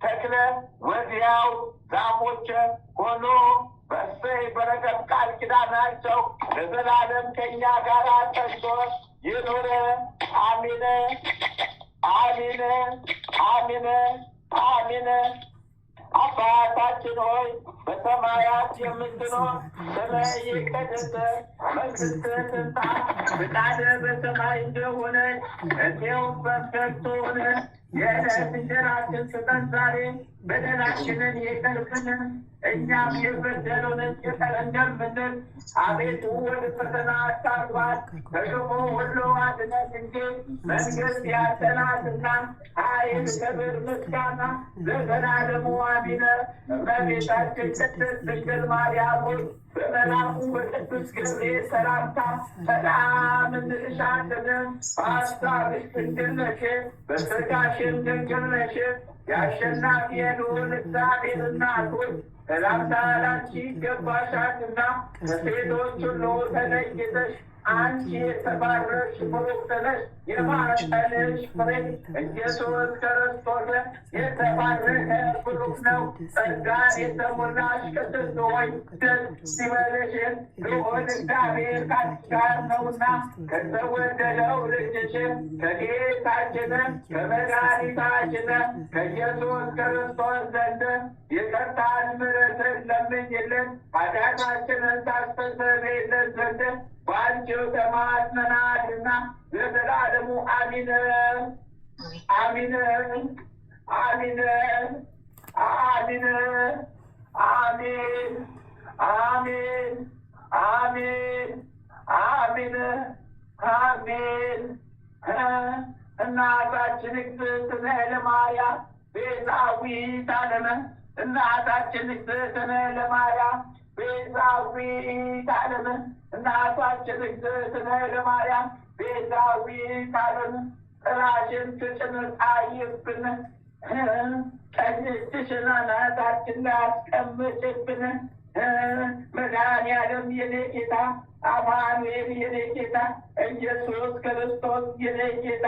Speaker 1: ተክለ ወዲያው ዛፎች ሆኖ በእሰይ በረከት ቃል ኪዳናቸው ለዘላለም ከእኛ ጋር ጸንቶ ይኑር። አሜን አሜን አሜን አሜን። አባታችን ሆይ በሰማያት የምትኖር ስምህ ይቀደስ፣ መንግሥትህ ትምጣ፣ ፈቃድህ በሰማይ እንደሆነች እንዲሁም በምድር ትሁን። የዕለት እንጀራችንን ስጠን ዛሬ፣ በደላችንን ይቅር በለን እኛም የበደሉንን ይቅር እንደምንል፣ አቤቱ ወደ ፈተና አታግባን ከክፉ ሁሉ አድነን እንጂ መንግሥት ያንተ ናትና፣ ኃይል፣ ክብር፣ ምስጋና ለዘላለሙ አሜን። እመቤታችን ቅድስት ድንግል ማርያም ሆይ በመልአኩ በቅዱስ ገብርኤል ሰላምታ ሰላም እንልሻለን። በሐሳብሽ ድንግል ነሽ፣ በሥጋሽም ድንግል ነሽ። የአሸናፊ የልዑል እግዚአብሔር እናት ሆይ ሰላምታ ላንቺ ይገባሻልና ከሴቶች ሁሉ ተለይተሽ አንቺ የተባረክሽ ቡርክት ነሽ። የማኅፀንሽ ፍሬ ኢየሱስ ክርስቶስ የተባረከ ቡሩክ ነው። ጸጋን የተሞላሽ ቅድስት ሆይ ደስ ይበልሽ፣ ልዑል እግዚአብሔር ከአንቺ ጋር ነውና ከተወደደው ልጅሽ ከጌታችን ከመድኃኒታችን ከኢየሱስ ክርስቶስ ዘንድ ይቅርታን ምሕረትን ለምኝልን ኃጢአታችንን ታስተሰርይልን ዘንድ በአንቺው ተማጽነናልና ለዘላለሙ አሜን አሜን አሜን አሜን አሜን አሜን አሜን አሜን አሜን። እናታችን እግዝእትነ ለማርያም ቤዛዊተ ዓለም፣ እናታችን እግዝእትነ ለማርያም ቤዛዊተ ዓለም፣ እናታችን እግዝእትነ ለማርያም ቤዛዊተ ዓለም። ጥላሽን ትጭንጣይብን ቀኝ እጅሽን አናታችን ላይ አስቀምጭብን። መድኃኒዓለም የኔ ጌታ፣ አማኑኤል የኔ ጌታ፣ ኢየሱስ ክርስቶስ የኔ ጌታ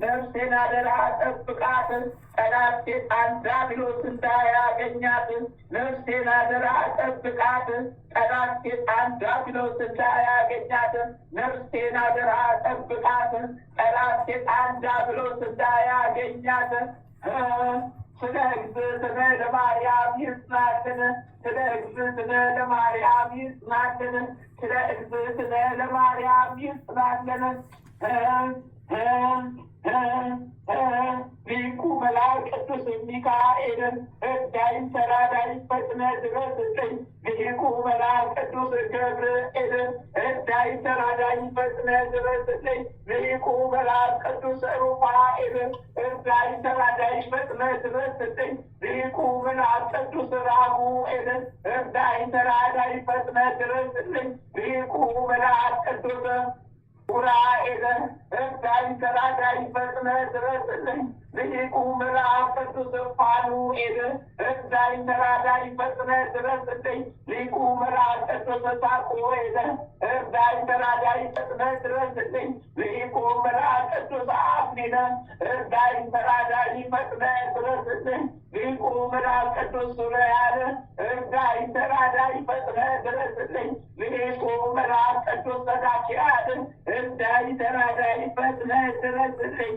Speaker 1: ነፍሴን አደራ ጠብቃት፣ ጠላት ሴጣን ዲያብሎስ እንዳያገኛት። ነፍሴን አደራ ጠብቃት፣ ጠላት ሴጣን ዲያብሎስ እንዳያገኛት። ነፍሴን አደራ ጠብቃት፣ ጠላት ሴጣን ዲያብሎስ እንዳያገኛት። ስለ እግዝእትነ ለማርያም ይጽናልን፣ ስለ እግዝእትነ ለማርያም ይጽናልን፣ ስለ እግዝእትነ ለማርያም ይጽናልን። ሊቁ መልአክ ቅዱስ ሚካኤል እርዳኝ ተራዳኝ ፈጥነህ ድረስልኝ። ሊቁ መልአክ ቅዱስ ገብርኤል እርዳኝ ተራዳኝ ፈጥነህ ድረስልኝ። ሊቁ መልአክ ቅዱስ ሩፋኤል እርዳኝ ተራዳኝ ፈጥነህ ድረስልኝ። ሊቁ መልአክ ቅዱስ ራጉኤል እርዳኝ ተራዳኝ ፈጥነህ ድረስልኝ። ሊቁ መልአክ ቅዱስ ኡራኤል እርዳኝ ተራዳኝ ፈጥነህ ድረስልኝ። ሊቁ መልአክ ቅዱስ ፋኑኤል እርዳኝ ተራዳኝ ፈጥነህ ድረስልኝ። ሊቁ መልአክ ቅዱስ ሳቁኤል እርዳኝ ተራዳኝ ፈጥነህ ድረስልኝ። ሊቁ መልአክ ቅዱስ አብኒነ እርዳኝ ተራዳኝ ፈጥነህ ድረስልኝ። ሊቁ መልአክ ቅዱስ ሱሪያል እርዳኝ ተራዳኝ ፈጥነህ ድረስልኝ። ሊቁ መልአክ ቅዱስ ሰዳክያል እርዳኝ ተራዳኝ ፈጥነህ ድረስልኝ።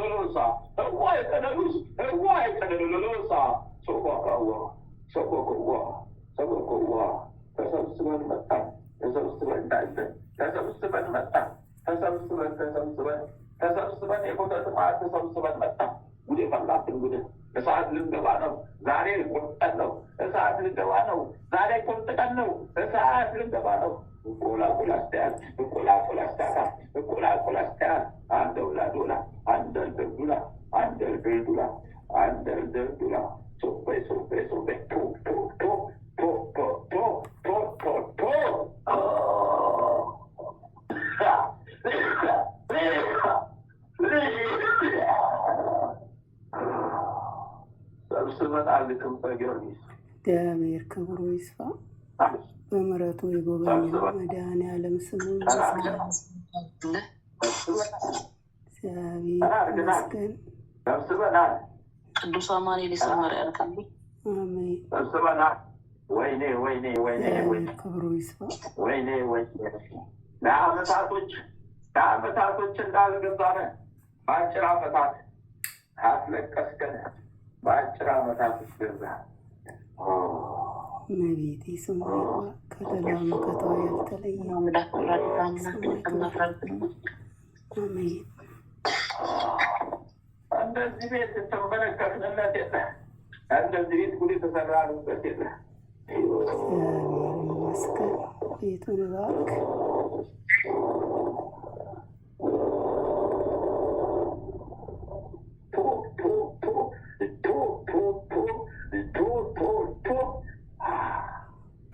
Speaker 1: ተሰብስበን መጣን። ተሰብስበን እንዳለን ተሰብስበን መጣን። ተሰብስበን የቆጠት ማለት ተሰብስበን መጣን። ጉዴ ፈላብን። ጉዴ እሳት ልንገባ ነው ዛሬ። ቁርጠን ነው እሳት ልንገባ ነው ዛሬ። ቁርጥ ቀን ነው እሳት ልንገባ ነው። ቁላቁል አስተያል ቁላቁል አስተያል ቁላቁል አስተያል አንደውላ ዶላ አንደልደልዱላ አንደልደልዱላ አንደልደልዱላ ሶቤ ሶቤ ሶቤ ቶ ቶ ቶ ቶ ቶ ቶ ቶ ቶ
Speaker 2: እግዚአብሔር ክብሩ ይስፋ። በምሕረቱ የጎበኘን መድኃኔዓለም ስሙ ይመስገን። እግዚአብሔር ይመስገን።
Speaker 3: ቅዱስ አማኑኤል ይሰመር ያልካሉ።
Speaker 2: አሜን።
Speaker 1: ወይኔ ወይኔ ወይኔ ወይኔ
Speaker 2: ክብሩ ይስፋ።
Speaker 1: ወይኔ ወይኔ ለአመታቶች እንዳልገዛነ በአጭር አመታት አስለቀስከን። በአጭር አመታት ገዛ
Speaker 2: መቤቴ ስሙ ከተላሙ ከተዋ ያልተለየ አሜን።
Speaker 1: እንደዚህ ቤት ተመለከትንለት የለ እንደዚህ ቤት ጉድ የተሰራንበት የለ።
Speaker 2: እግዚአብሔር ይመስገን። ቤቱን እባክህ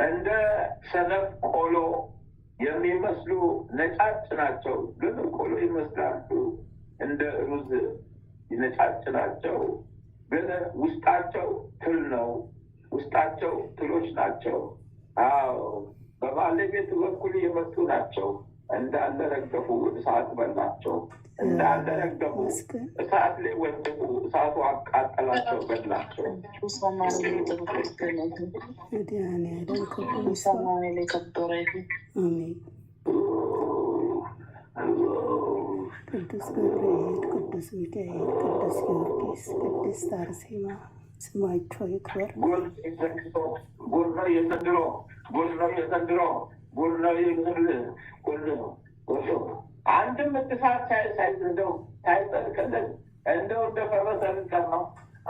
Speaker 1: እንደ ሰነፍ ቆሎ የሚመስሉ ነጫጭ ናቸው፣ ግን ቆሎ ይመስላሉ። እንደ ሩዝ ነጫጭ ናቸው፣ ግን ውስጣቸው ትል ነው። ውስጣቸው ትሎች ናቸው። አዎ በባለቤቱ በኩል የመጡ ናቸው። እንዳለ ረገፉ፣ እሳት በላቸው። እንዳለ ረገፉ፣ እሳት ላይ ወደቁ። እሳቱ አቃጠላቸው፣ በላቸው።
Speaker 2: መድኃኔዓለም ክብሩ ይስፋ።
Speaker 3: አሜን።
Speaker 2: ቅዱስ ገብርኤል፣ ቅዱስ ሚካኤል፣ ቅዱስ ጊዮርጊስ፣ ቅድስት አርሴማ ስማቸው ይክበር።
Speaker 1: ጉድ ነው የዘንድሮ፣ ጉድ ነው የዘንድሮ፣ ጉድ ነው አንድም እሳት ሳይዘንደው ሳይጠልቅልን እንደው እንደፈረሰ ልንቀር ነው።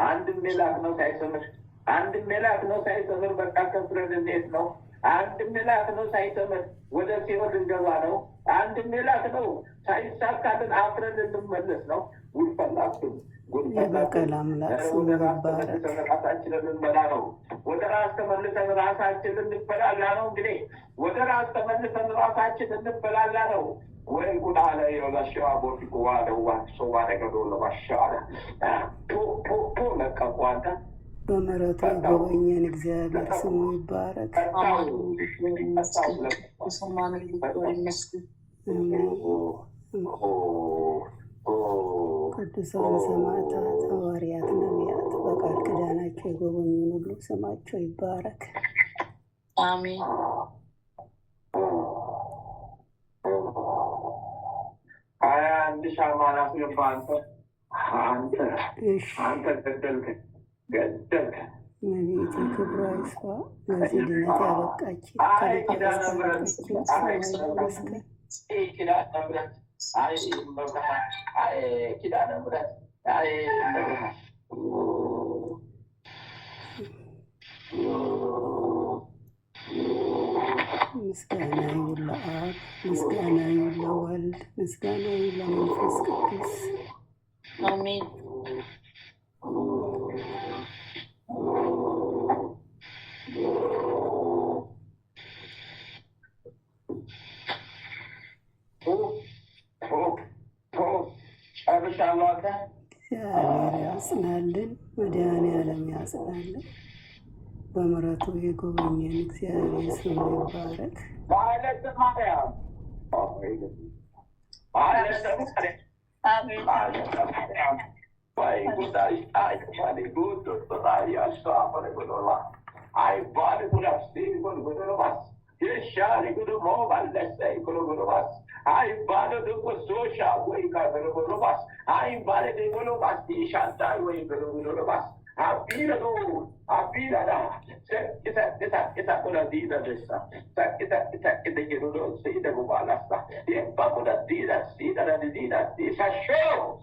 Speaker 1: አንድም ሜላክ ነው ሳይሰምር፣ አንድም ሜላክ ነው ሳይሰምር። በቃ ከፍረን እንዴት ነው? አንድም ሜላክ ነው ሳይሰምር ወደ ሲኦል ልንገባ ነው። አንድም ሜላክ ነው ሳይሳካልን አፍረን ልንመለስ ነው። ጉድ ፈላብን።
Speaker 2: የበቀል አምላክ ስሙ ይባረክ።
Speaker 1: ራሳችንን ልንበላ ነው። ወደ ራስ ተመልሰን ራሳችን ልንበላላ ነው። እንግዲህ ወደ ራስ ተመልሰን ራሳችን ልንበላላ ነው። ወይ ጉድ አለ የላሸዋ ቦቲኩ ዋደዋ ሶባ ነገዶ ለባሻለ ቶ ለቀቁ። አንተ
Speaker 2: በምሕረቱ የጎበኘን እግዚአብሔር ስሙ ይባረክ። ቅዱሳን ሰማዕታት፣ ሐዋርያት፣ ነቢያት በቃል ኪዳናቸው የጎበኙን ሁሉ ስማቸው ይባረክ።
Speaker 3: አሜን።
Speaker 1: አንድ ሻማን አስገባ። አንተ ገደልከን።
Speaker 2: መቤቴ ክብሯ ይስፋ። ለዚህ ድነት ያበቃች
Speaker 1: ኪዳነ ምሕረት
Speaker 2: ምስጋና ይሁን ለአብ፣ ምስጋና ይሁን ለወልድ፣ ምስጋና ይሁን ለመንፈስ ቅዱስ።
Speaker 3: አሜን።
Speaker 2: እግዚአብሔር ያጽናልን፣ መድኃኔዓለም ያጽናልን። በምሕረቱ የጎበኘን እግዚአብሔር ስሙ ይባረክ።
Speaker 1: Ai vale de cosocha, oi cara do robas. Ai vale de robas de chanta, oi do robas. A vida da. Essa coisa vida dessa. Essa que tem que não sei da gobalasta. E papo da vida, sida da vida, sachou.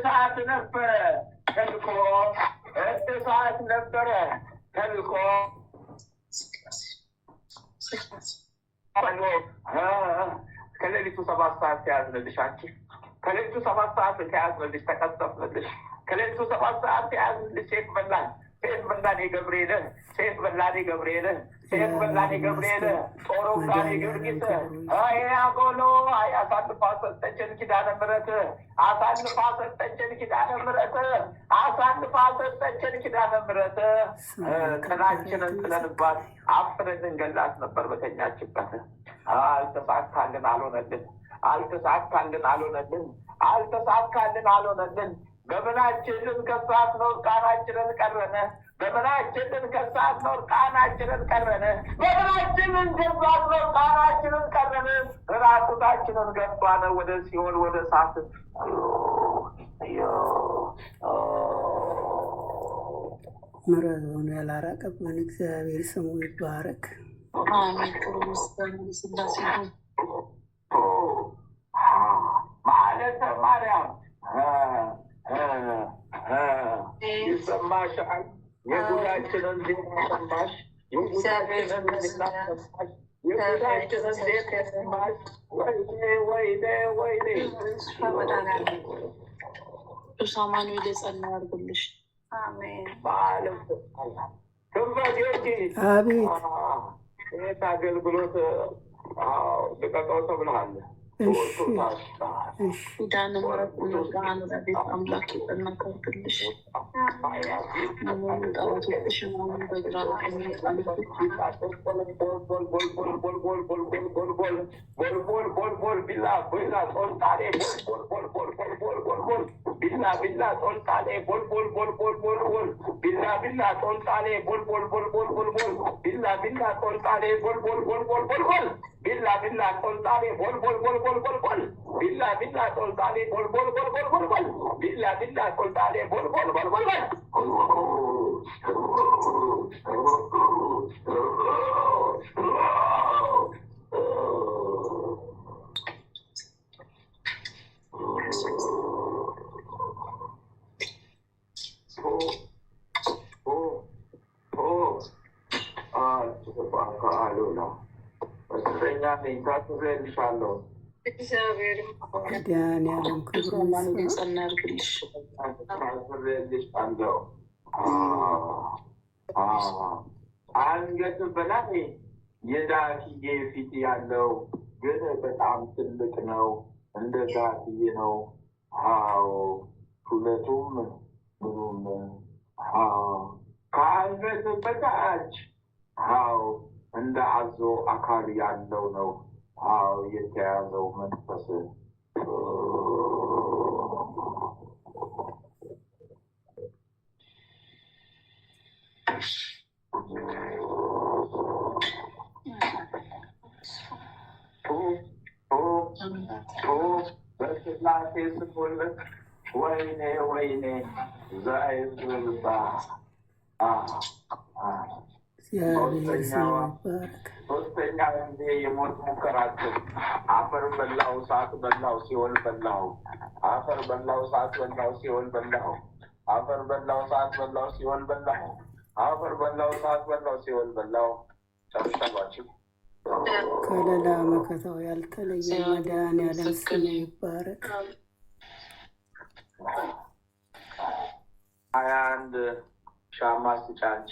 Speaker 1: ሰዓት ነበረ ተልኮ ሰዓት ነበረ ተልኮ ከሌሊቱ 7 ሰዓት ተያዝንልሽ አንቺ ከሌሊቱ 7 ሰዓት ተያዝንልሽ ተቀጠፍንልሽ ከሌሊቱ 7 ሰዓት ተያዝንልሽ ሴት በላን የገብርኤል ሴት በላን የገብርኤል ጦሮ ጋር ጊዮርጊስ አጎሎ አሳልፋ ሰጠችን ኪዳነ ምሕረት ጥላችንን ጥለንባት አፍረን እንገላት ነበር በተኛችበት። አልተሳካልን አልሆነልን። በምናችንን ከሳት ነው እርቃናችንን ቀረነ። ራቁታችንን ገባነ ወደ ሲኦል ወደ እሳት።
Speaker 2: ምሕረቱን ያላራቀብን እግዚአብሔር ስሙ ይባረክ።
Speaker 1: ማለተ ማርያም ይሰማሻል? የጉዳችንን ዜና ሰማሽ? የጉዳችንን ዜና ሰማሽ? ወይኔ
Speaker 3: ቅዱስ አማኑኤል የጸና ያርግልሽ።
Speaker 1: አቤት አገልግሎት ልቀቀው ተብለሃል።
Speaker 3: ኪዳነ ምሕረት ብርሃን ረድኤት አምላክ የጠናከርክልሽ ጠላቶችሽን አሁን በግራ
Speaker 1: Billa coltare bol Billa coltare bol Billa coltare bol
Speaker 2: መድኃኒዓለም ክብሩን
Speaker 3: ጸና ያርግልሽ።
Speaker 1: አንገት በላይ የዳክዬ ፊት ያለው ግን በጣም ትልቅ ነው። እንደ ዳክዬ ነው። አዎ ሁለቱም ምኑም ከአንገት በታች አዎ እንደ አዞ አካል ያለው ነው። አዎ የተያዘው መንፈስ በስላሴ ስቦለት ወይኔ ዛይዝባ ሶስተኛ ጊዜ የሞት ሙከራቸው አፈር በላው እሳት በላው ሲኦል በላው አፈር በላው እሳት በላው ሲኦል በላው አፈር በላው እሳት በላው ሲኦል በላው አፈር በላው እሳት በላው ሲኦል በላው። ጨርሻላችሁ።
Speaker 2: ከሌላ መከታው ያልተለየ መድኃኒዓለም ስሙ ይባረክ።
Speaker 1: 21 ሻማ ስጫንቼ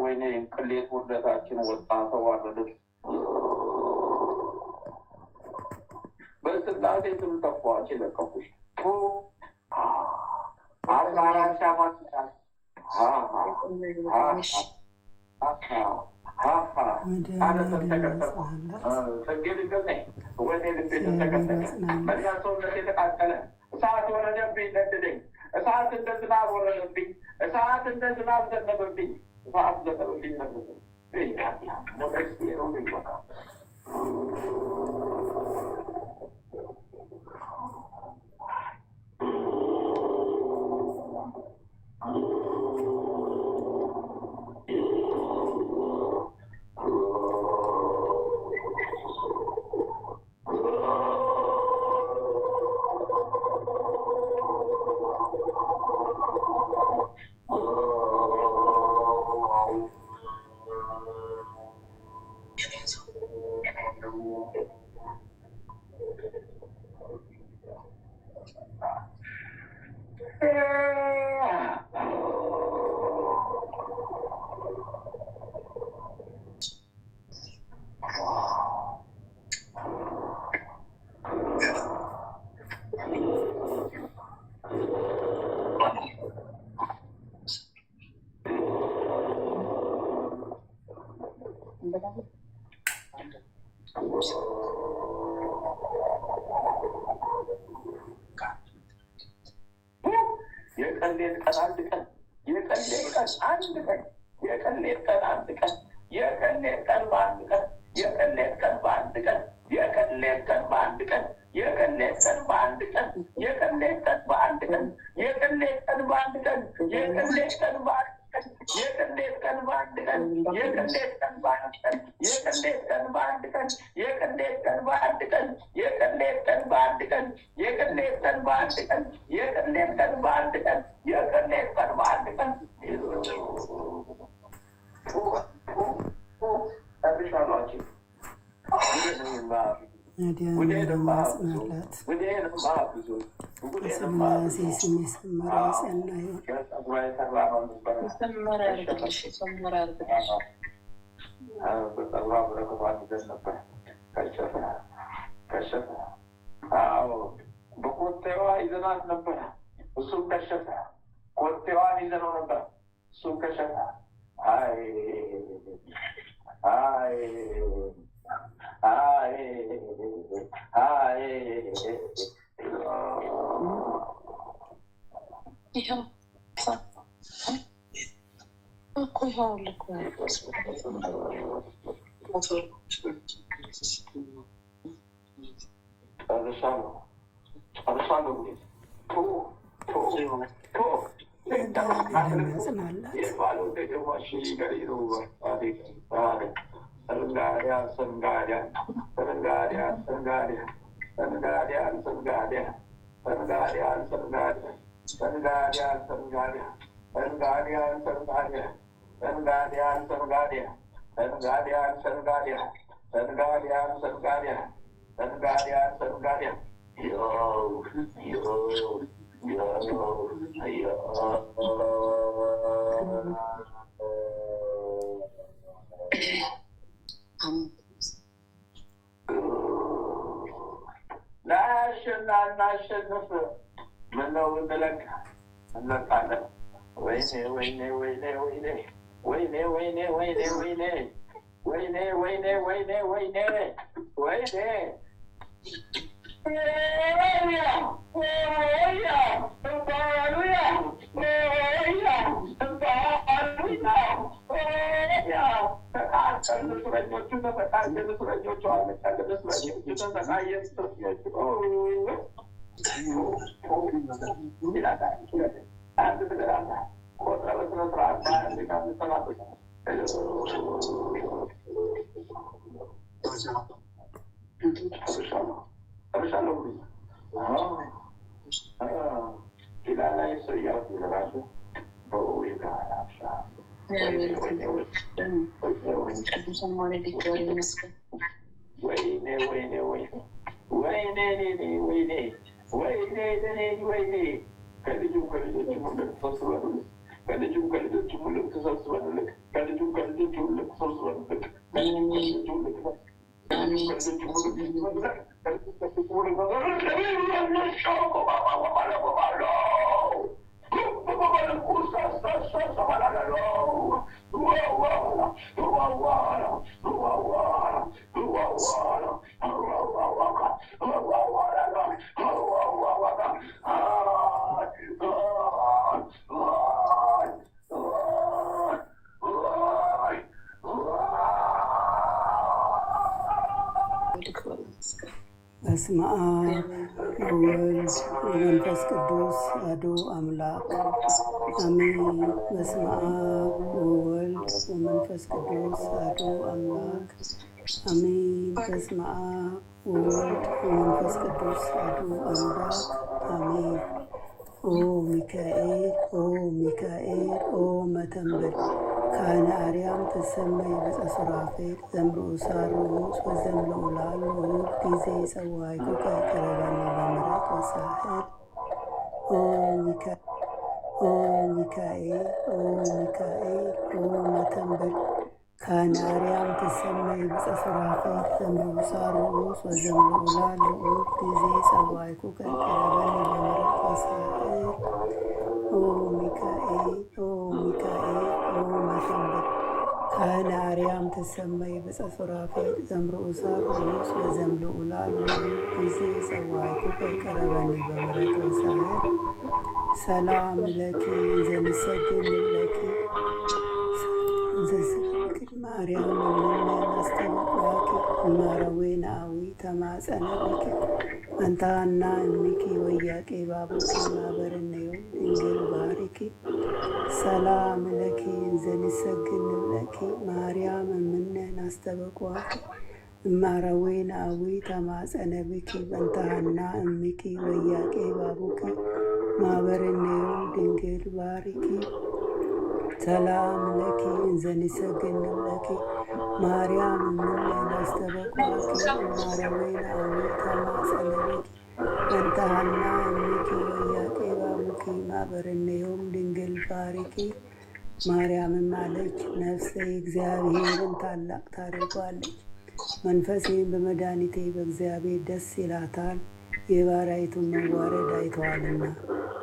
Speaker 1: ወይኔ ቅሌት ውርደታችን ወጣ ተዋረደ። በስላሴ ስም ተኳች ለቀቁሽ አራራሻ ማስታል እሳት ወረደብኝ ነደደኝ። እሳት እንደ ዝናብ ወረደብኝ። እሳት እንደ ዝናብ ዘነበብኝ። እሳት ዘነበብኝ ነበብኝ
Speaker 2: በስመ አብ ወወልድ ወመንፈስ ቅዱስ አሐዱ አምላክ አሜን። በስመ አብ ወወልድ ወመንፈስ ቅዱስ አሐዱ አምላክ አሜን። በስመ አብ ወወልድ ወመንፈስ ቅዱስ አሐዱ አምላክ አሜን። ኦ ሚካኤል ኦ ሚካኤል ኦ መተንብል ካህነ አርያም ተሰመይ በጸሱራፌል ዘምርኡሳር ሩስ ወዘምልኡላል ውብ ጊዜ ጸዋዕኩከ ቅረበኒ በምሕረት ወሳህል ኦ ሚካኤል ኦ ሚካኤል ኦ መተንብል ካህነ አርያም ተሰመይ በጸሱራፌል ዘምርኡሳር ሩስ ወዘምልኡላል ውብ ጊዜ ጸዋዕኩከ ቅረበኒ በምሕረት ወሳህል ኦ ሚካኤል ኦ ሚካኤል ኦ መተንብል ካህነ አርያም ተሰመይ በጸሱራፌል ዘምርኡሳር ሩስ ወዘምልኡላል ውብ ጊዜ ጸዋዕኩከ ቅረበኒ በምሕረት ወሳህል ሰላም ለኪ ዘንሰግድ ለኪ ዘስግድ ማርያም አስተበቋኪ እማረዌናዊ ተማጸነብኪ መንታና እሚኪ ወያቄ ባቡኪ ማበርነዮ ድንግል ባሪኪ ሰላም ለኪ ዘንሰግድ ለኪ ማርያም እምነን አስተበቋኪ እማረዌናዊ ተማጸነብኪ መንታና እሚኪ ወያቄ ባቡኪ ማበርነዮ ድንግል ባሪኪ ሰላም ለኪ ዘንሰግድ ለኪ ማርያም እምነን አስተበቋኪ እማረዌናዊ ተማጸነብኪ መንታና እሚኪ ወያቄ ባቡኪ ማበርነዮም ድንግል ባሪኪ። ማርያምም አለች፣ ነፍሴ እግዚአብሔርን ታላቅ ታደርገዋለች፣ መንፈሴም በመድኃኒቴ በእግዚአብሔር ደስ ይላታል፣ የባሪያይቱን መዋረድ አይተዋልና።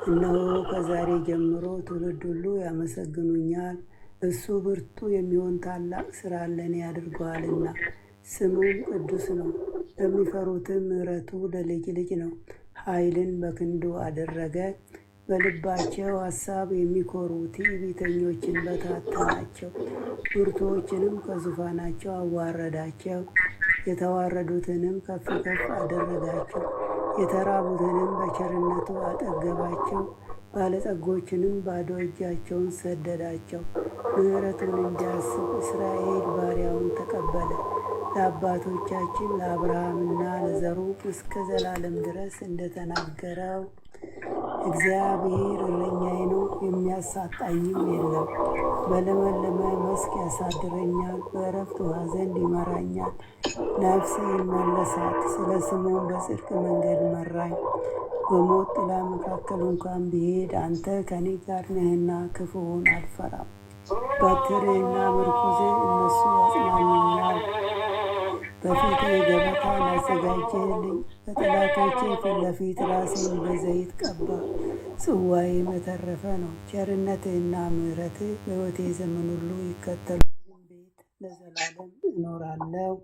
Speaker 2: እነሆ ከዛሬ ጀምሮ ትውልድ ሁሉ ያመሰግኑኛል፣ እሱ ብርቱ የሚሆን ታላቅ ሥራ ለእኔ ያድርገዋልና። ስሙም ቅዱስ ነው፣ ለሚፈሩትም ምሕረቱ ለልጅ ልጅ ነው። ኃይልን በክንዱ አደረገ፣ በልባቸው ሐሳብ የሚኮሩ ትዕቢተኞችን በታተናቸው። ብርቱዎችንም ከዙፋናቸው አዋረዳቸው፣ የተዋረዱትንም ከፍ ከፍ አደረጋቸው። የተራቡትንም በቸርነቱ አጠገባቸው፣ ባለጸጎችንም ባዶ እጃቸውን ሰደዳቸው። ምሕረቱን እንዲያስብ እስራኤል ባሪያውን ተቀበለ። ለአባቶቻችን ለአብርሃምና ለዘሩ እስከ ዘላለም ድረስ እንደተናገረው እግዚአብሔር እረኛዬ ነው፣ የሚያሳጣኝም የለም። በለመለመ መስክ ያሳድረኛል፣ በዕረፍት ውኃ ዘንድ ይመራኛል። ነፍሴን መለሳት፣ ስለ ስሙም በጽድቅ መንገድ መራኝ። በሞት ጥላ መካከል እንኳን ብሄድ አንተ ከኔ ጋር ነህና ክፉውን አልፈራም። በትርህና ምርኩዜ እነሱ ያጽናኑኛል። በፊቴ ገበታን አዘጋጀህልኝ፣ በጠላቶቼ ፊት ለፊት ራሴን በዘይት ቀባ። ጽዋዬም የተረፈ ነው። ቸርነትህና ምሕረትህ በሕይወቴ ዘመን ሁሉ ይከተሉኝ፣ ቤት ለዘላለም እኖራለሁ።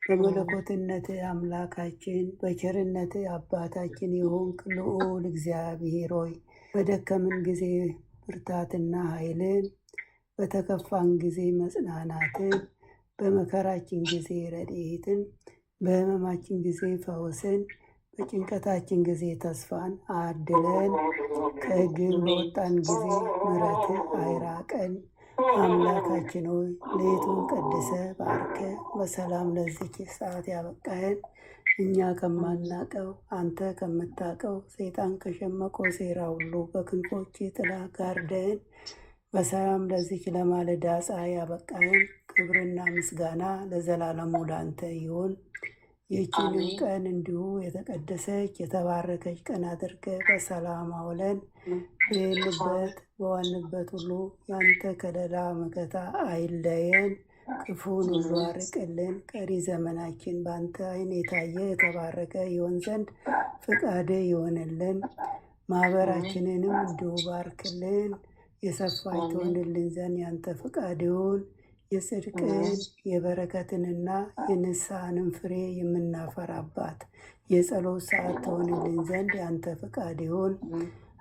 Speaker 2: በመለኮትነትህ አምላካችን፣ በቸርነትህ አባታችን የሆንክ ልዑል እግዚአብሔር ሆይ በደከምን ጊዜ ብርታትና ኃይልን፣ በተከፋን ጊዜ መጽናናትን፣ በመከራችን ጊዜ ረድኤትን፣ በሕመማችን ጊዜ ፈውስን፣ በጭንቀታችን ጊዜ ተስፋን አድለን። ከሕግም በወጣን ጊዜ ምሕረትህ አይራቀን። አምላካችን ሆይ ሌቱን ቀድሰ ባርከ በሰላም ለዚች ሰዓት ያበቃህን እኛ ከማናቀው አንተ ከምታቀው ሰይጣን ከሸመቀው ሴራ ሁሉ በክንፎች ጥላ ጋርደን በሰላም ለዚች ለማለዳ ፀሐይ ያበቃህን ክብርና ምስጋና ለዘላለሙ ላንተ ይሁን። ይህችንም ቀን እንዲሁ የተቀደሰች የተባረከች ቀን አድርገህ በሰላም አውለን በሄድንበት በዋልንበት ሁሉ ያንተ ከለላ መከታ አይለየን። ክፉን ሁሉ አርቅልን። ቀሪ ዘመናችን በአንተ ዓይን የታየ የተባረከ ይሆን ዘንድ ፍቃድ ይሆንልን። ማህበራችንንም እንዲሁ ባርክልን። የሰፋች ትሆንልን ዘንድ ያንተ ፍቃድ ይሁን። የጽድቅን የበረከትንና የንስሐንም ፍሬ የምናፈራባት የጸሎት ሰዓት ትሆንልን ዘንድ ያንተ ፍቃድ ይሁን።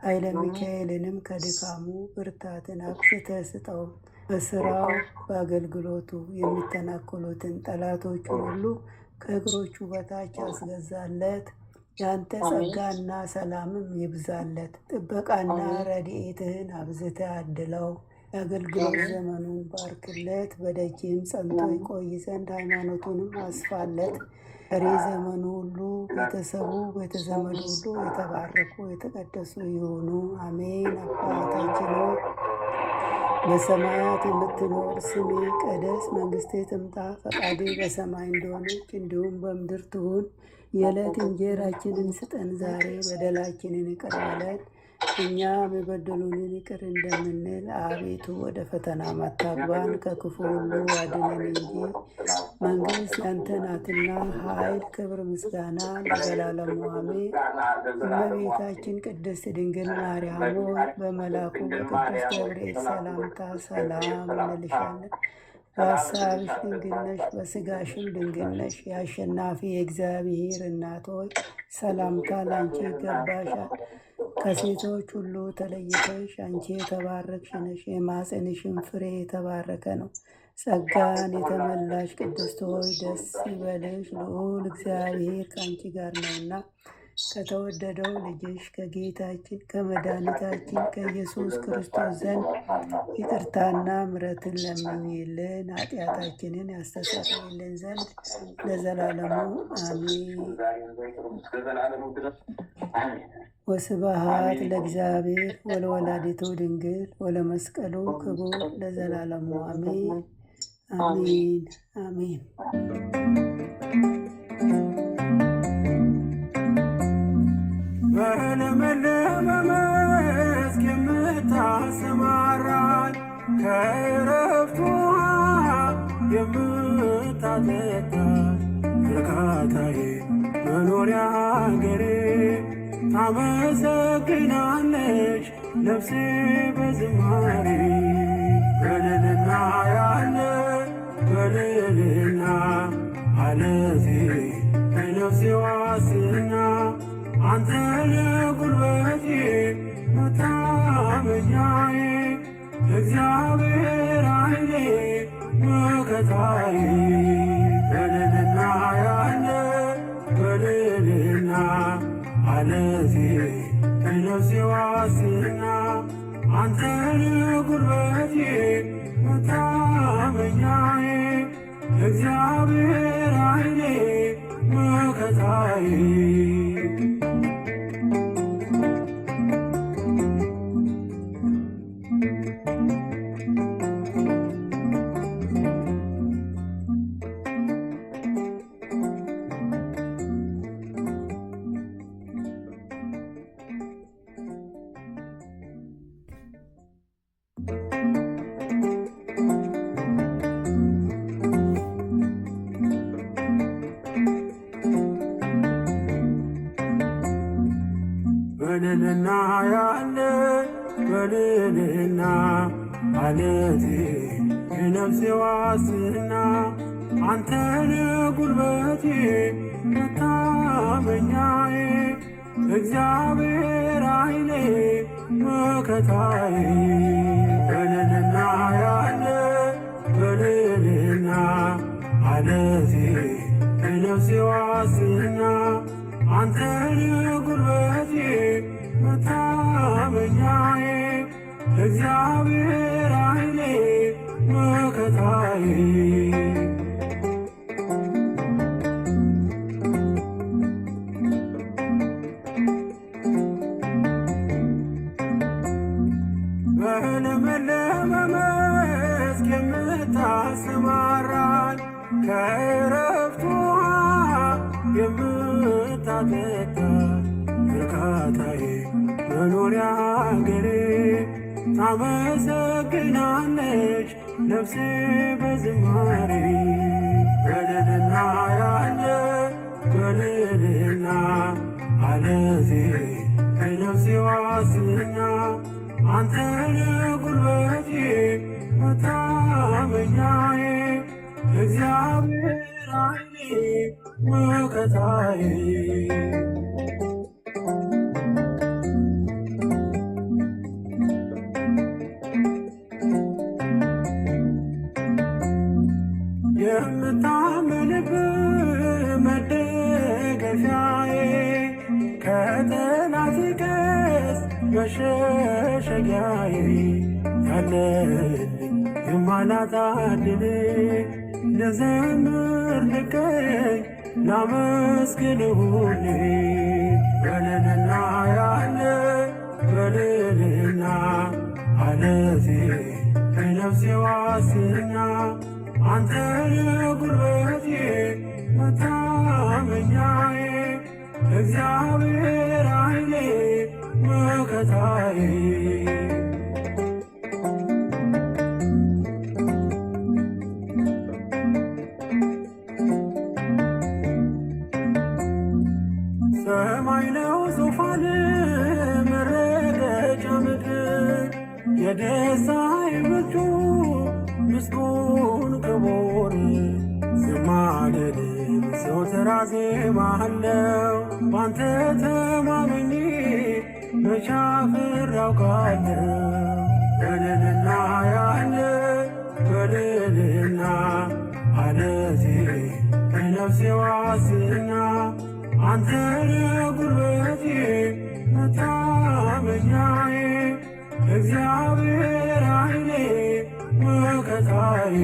Speaker 2: ኃይለ ሚካኤልንም ከድካሙ ብርታትን አብዝተህ ስጠው። በስራው በአገልግሎቱ የሚተናኮሉትን ጠላቶቹን ሁሉ ከእግሮቹ በታች ያስገዛለት። ያንተ ጸጋና ሰላምም ይብዛለት። ጥበቃና ረድኤትህን አብዝተህ አድለው። የአገልግሎት ዘመኑን ባርክለት። በደጅህም ጸንቶ ይቆይ ዘንድ ሃይማኖቱንም አስፋለት። ቀሪ ዘመኑ ሁሉ ቤተሰቡ ቤተዘመዱ ሁሉ የተባረኩ የተቀደሱ ይሁኑ። አሜን። አባታችን ሆይ በሰማያት የምትኖር ስምህ ይቀደስ፣ መንግሥትህ ትምጣ፣ ፈቃድህ በሰማይ እንደሆነች እንዲሁም በምድር ትሁን። የዕለት እንጀራችንን ስጠን ዛሬ፣ በደላችንን ይቅር በለን እኛም የበደሉንን ይቅር እንደምንል። አቤቱ ወደ ፈተና አታግባን፣ ከክፉ ሁሉ አድነን እንጂ መንግሥት ያንተ ናትና፣ ኃይል፣ ክብር፣ ምስጋና ለዘላለሙ አሜን። እመቤታችን ቅድስት ድንግል ማርያም ሆይ በመልአኩ በቅዱስ ገብርኤል ሰላምታ ሰላም እንልሻለን። በሐሳብሽ ድንግል ነሽ፣ በሥጋሽም ድንግል ነሽ። የአሸናፊ የእግዚአብሔር እናት ሆይ ሰላምታ ላንቺ ይገባሻል። ከሴቶች ሁሉ ተለይተሽ አንቺ የተባረክሽ ነሽ፣ የማኅፀንሽም ፍሬ የተባረከ ነው። ጸጋን የተመላሽ ቅድስት ሆይ ደስ ይበልሽ፣ ልዑል እግዚአብሔር ከአንቺ ጋር ነውና ከተወደደው ልጅሽ ከጌታችን ከመድኃኒታችን ከኢየሱስ ክርስቶስ ዘንድ ይቅርታና ምሕረትን ለምኝልን ኃጢአታችንን ያስተሰርይልን ዘንድ ለዘላለሙ አሜን። ወስብሐት ለእግዚአብሔር ወለወላዲቱ ድንግል ወለመስቀሉ ክቡር ለዘላለሙ አሜን አሜን አሜን።
Speaker 4: በለመለመ መስክ የምታሰማራኝ ከዕረፍቱ ውኃ የምታጠጣኝ እርካታዬ መኖሪያ ሀገሬ ታመሰግናለች ነፍሴ በዝማሬ። በልልና ያለ በልልና አለቴ የነፍሴ ዋስና አንተ ለጉልበቴ መታመኛዬ እግዚአብሔር ኃይሌ መከታዬ። በልልና ያለ በልልና አለቴ የነፍሴ ዋስና አንተ ለጉልበቴ መታመኛዬ እግዚአብሔር ኃይሌ መከታዬ። በልልና ያለ በልልና አለቴ የነፍሴ ዋስና አንተ ለጉልበቴ መታመኛዬ እግዚአብሔር ኃይሌ መከታዬ። በልልና ያለ በልልና አለቴ የነፍሴ ዋስና አንተ ለጉልበቴ መታመኛዬ እግዚአብሔር ኃይሌ መከታዬ። በለመለመ መስክ የምታሰማራኝ ከዕረፍቱ ውኃ ጠጣ እርካታዬ መኖሪያ አገሬ ታመሰግናለች ነፍሴ በዝማሬ በልልና ያለ በልልና አለቴ የነፍሴ ዋስትና አንተነ ጉልበቴ መታመኛዬ እግዚአብሔር ኃይሌ መከታዬ የምታመንብህ መደገፊያዬ ከጠላቴ ቀስት መሸሸጊያዬ ያለልኝ የማላጣድል ልዘምር ልቀኝ ላመስግን ሁሌ በልልና ያለ በልልና አለቴ የነፍሴ ዋስትና አንተነ ጉልበቴ መታመኛዬ እግዚአብሔር ኃይሌ መከታዬ ሰማይ ነው ዙፋን መረገጫ ምድር የደስታዬ ምንጩ ምስጉን ክቡር ዝማሬን ዘወትር አዜማለሁ ባንተ ተማምኜ መቼ አፍሬ አውቃለሁ በልልና ያለ በልልና አለቴ የነፍሴ ዋስትና አንተነ ጉልበቴ መታመኛዬ እግዚአብሔር ኃይሌ መከታዬ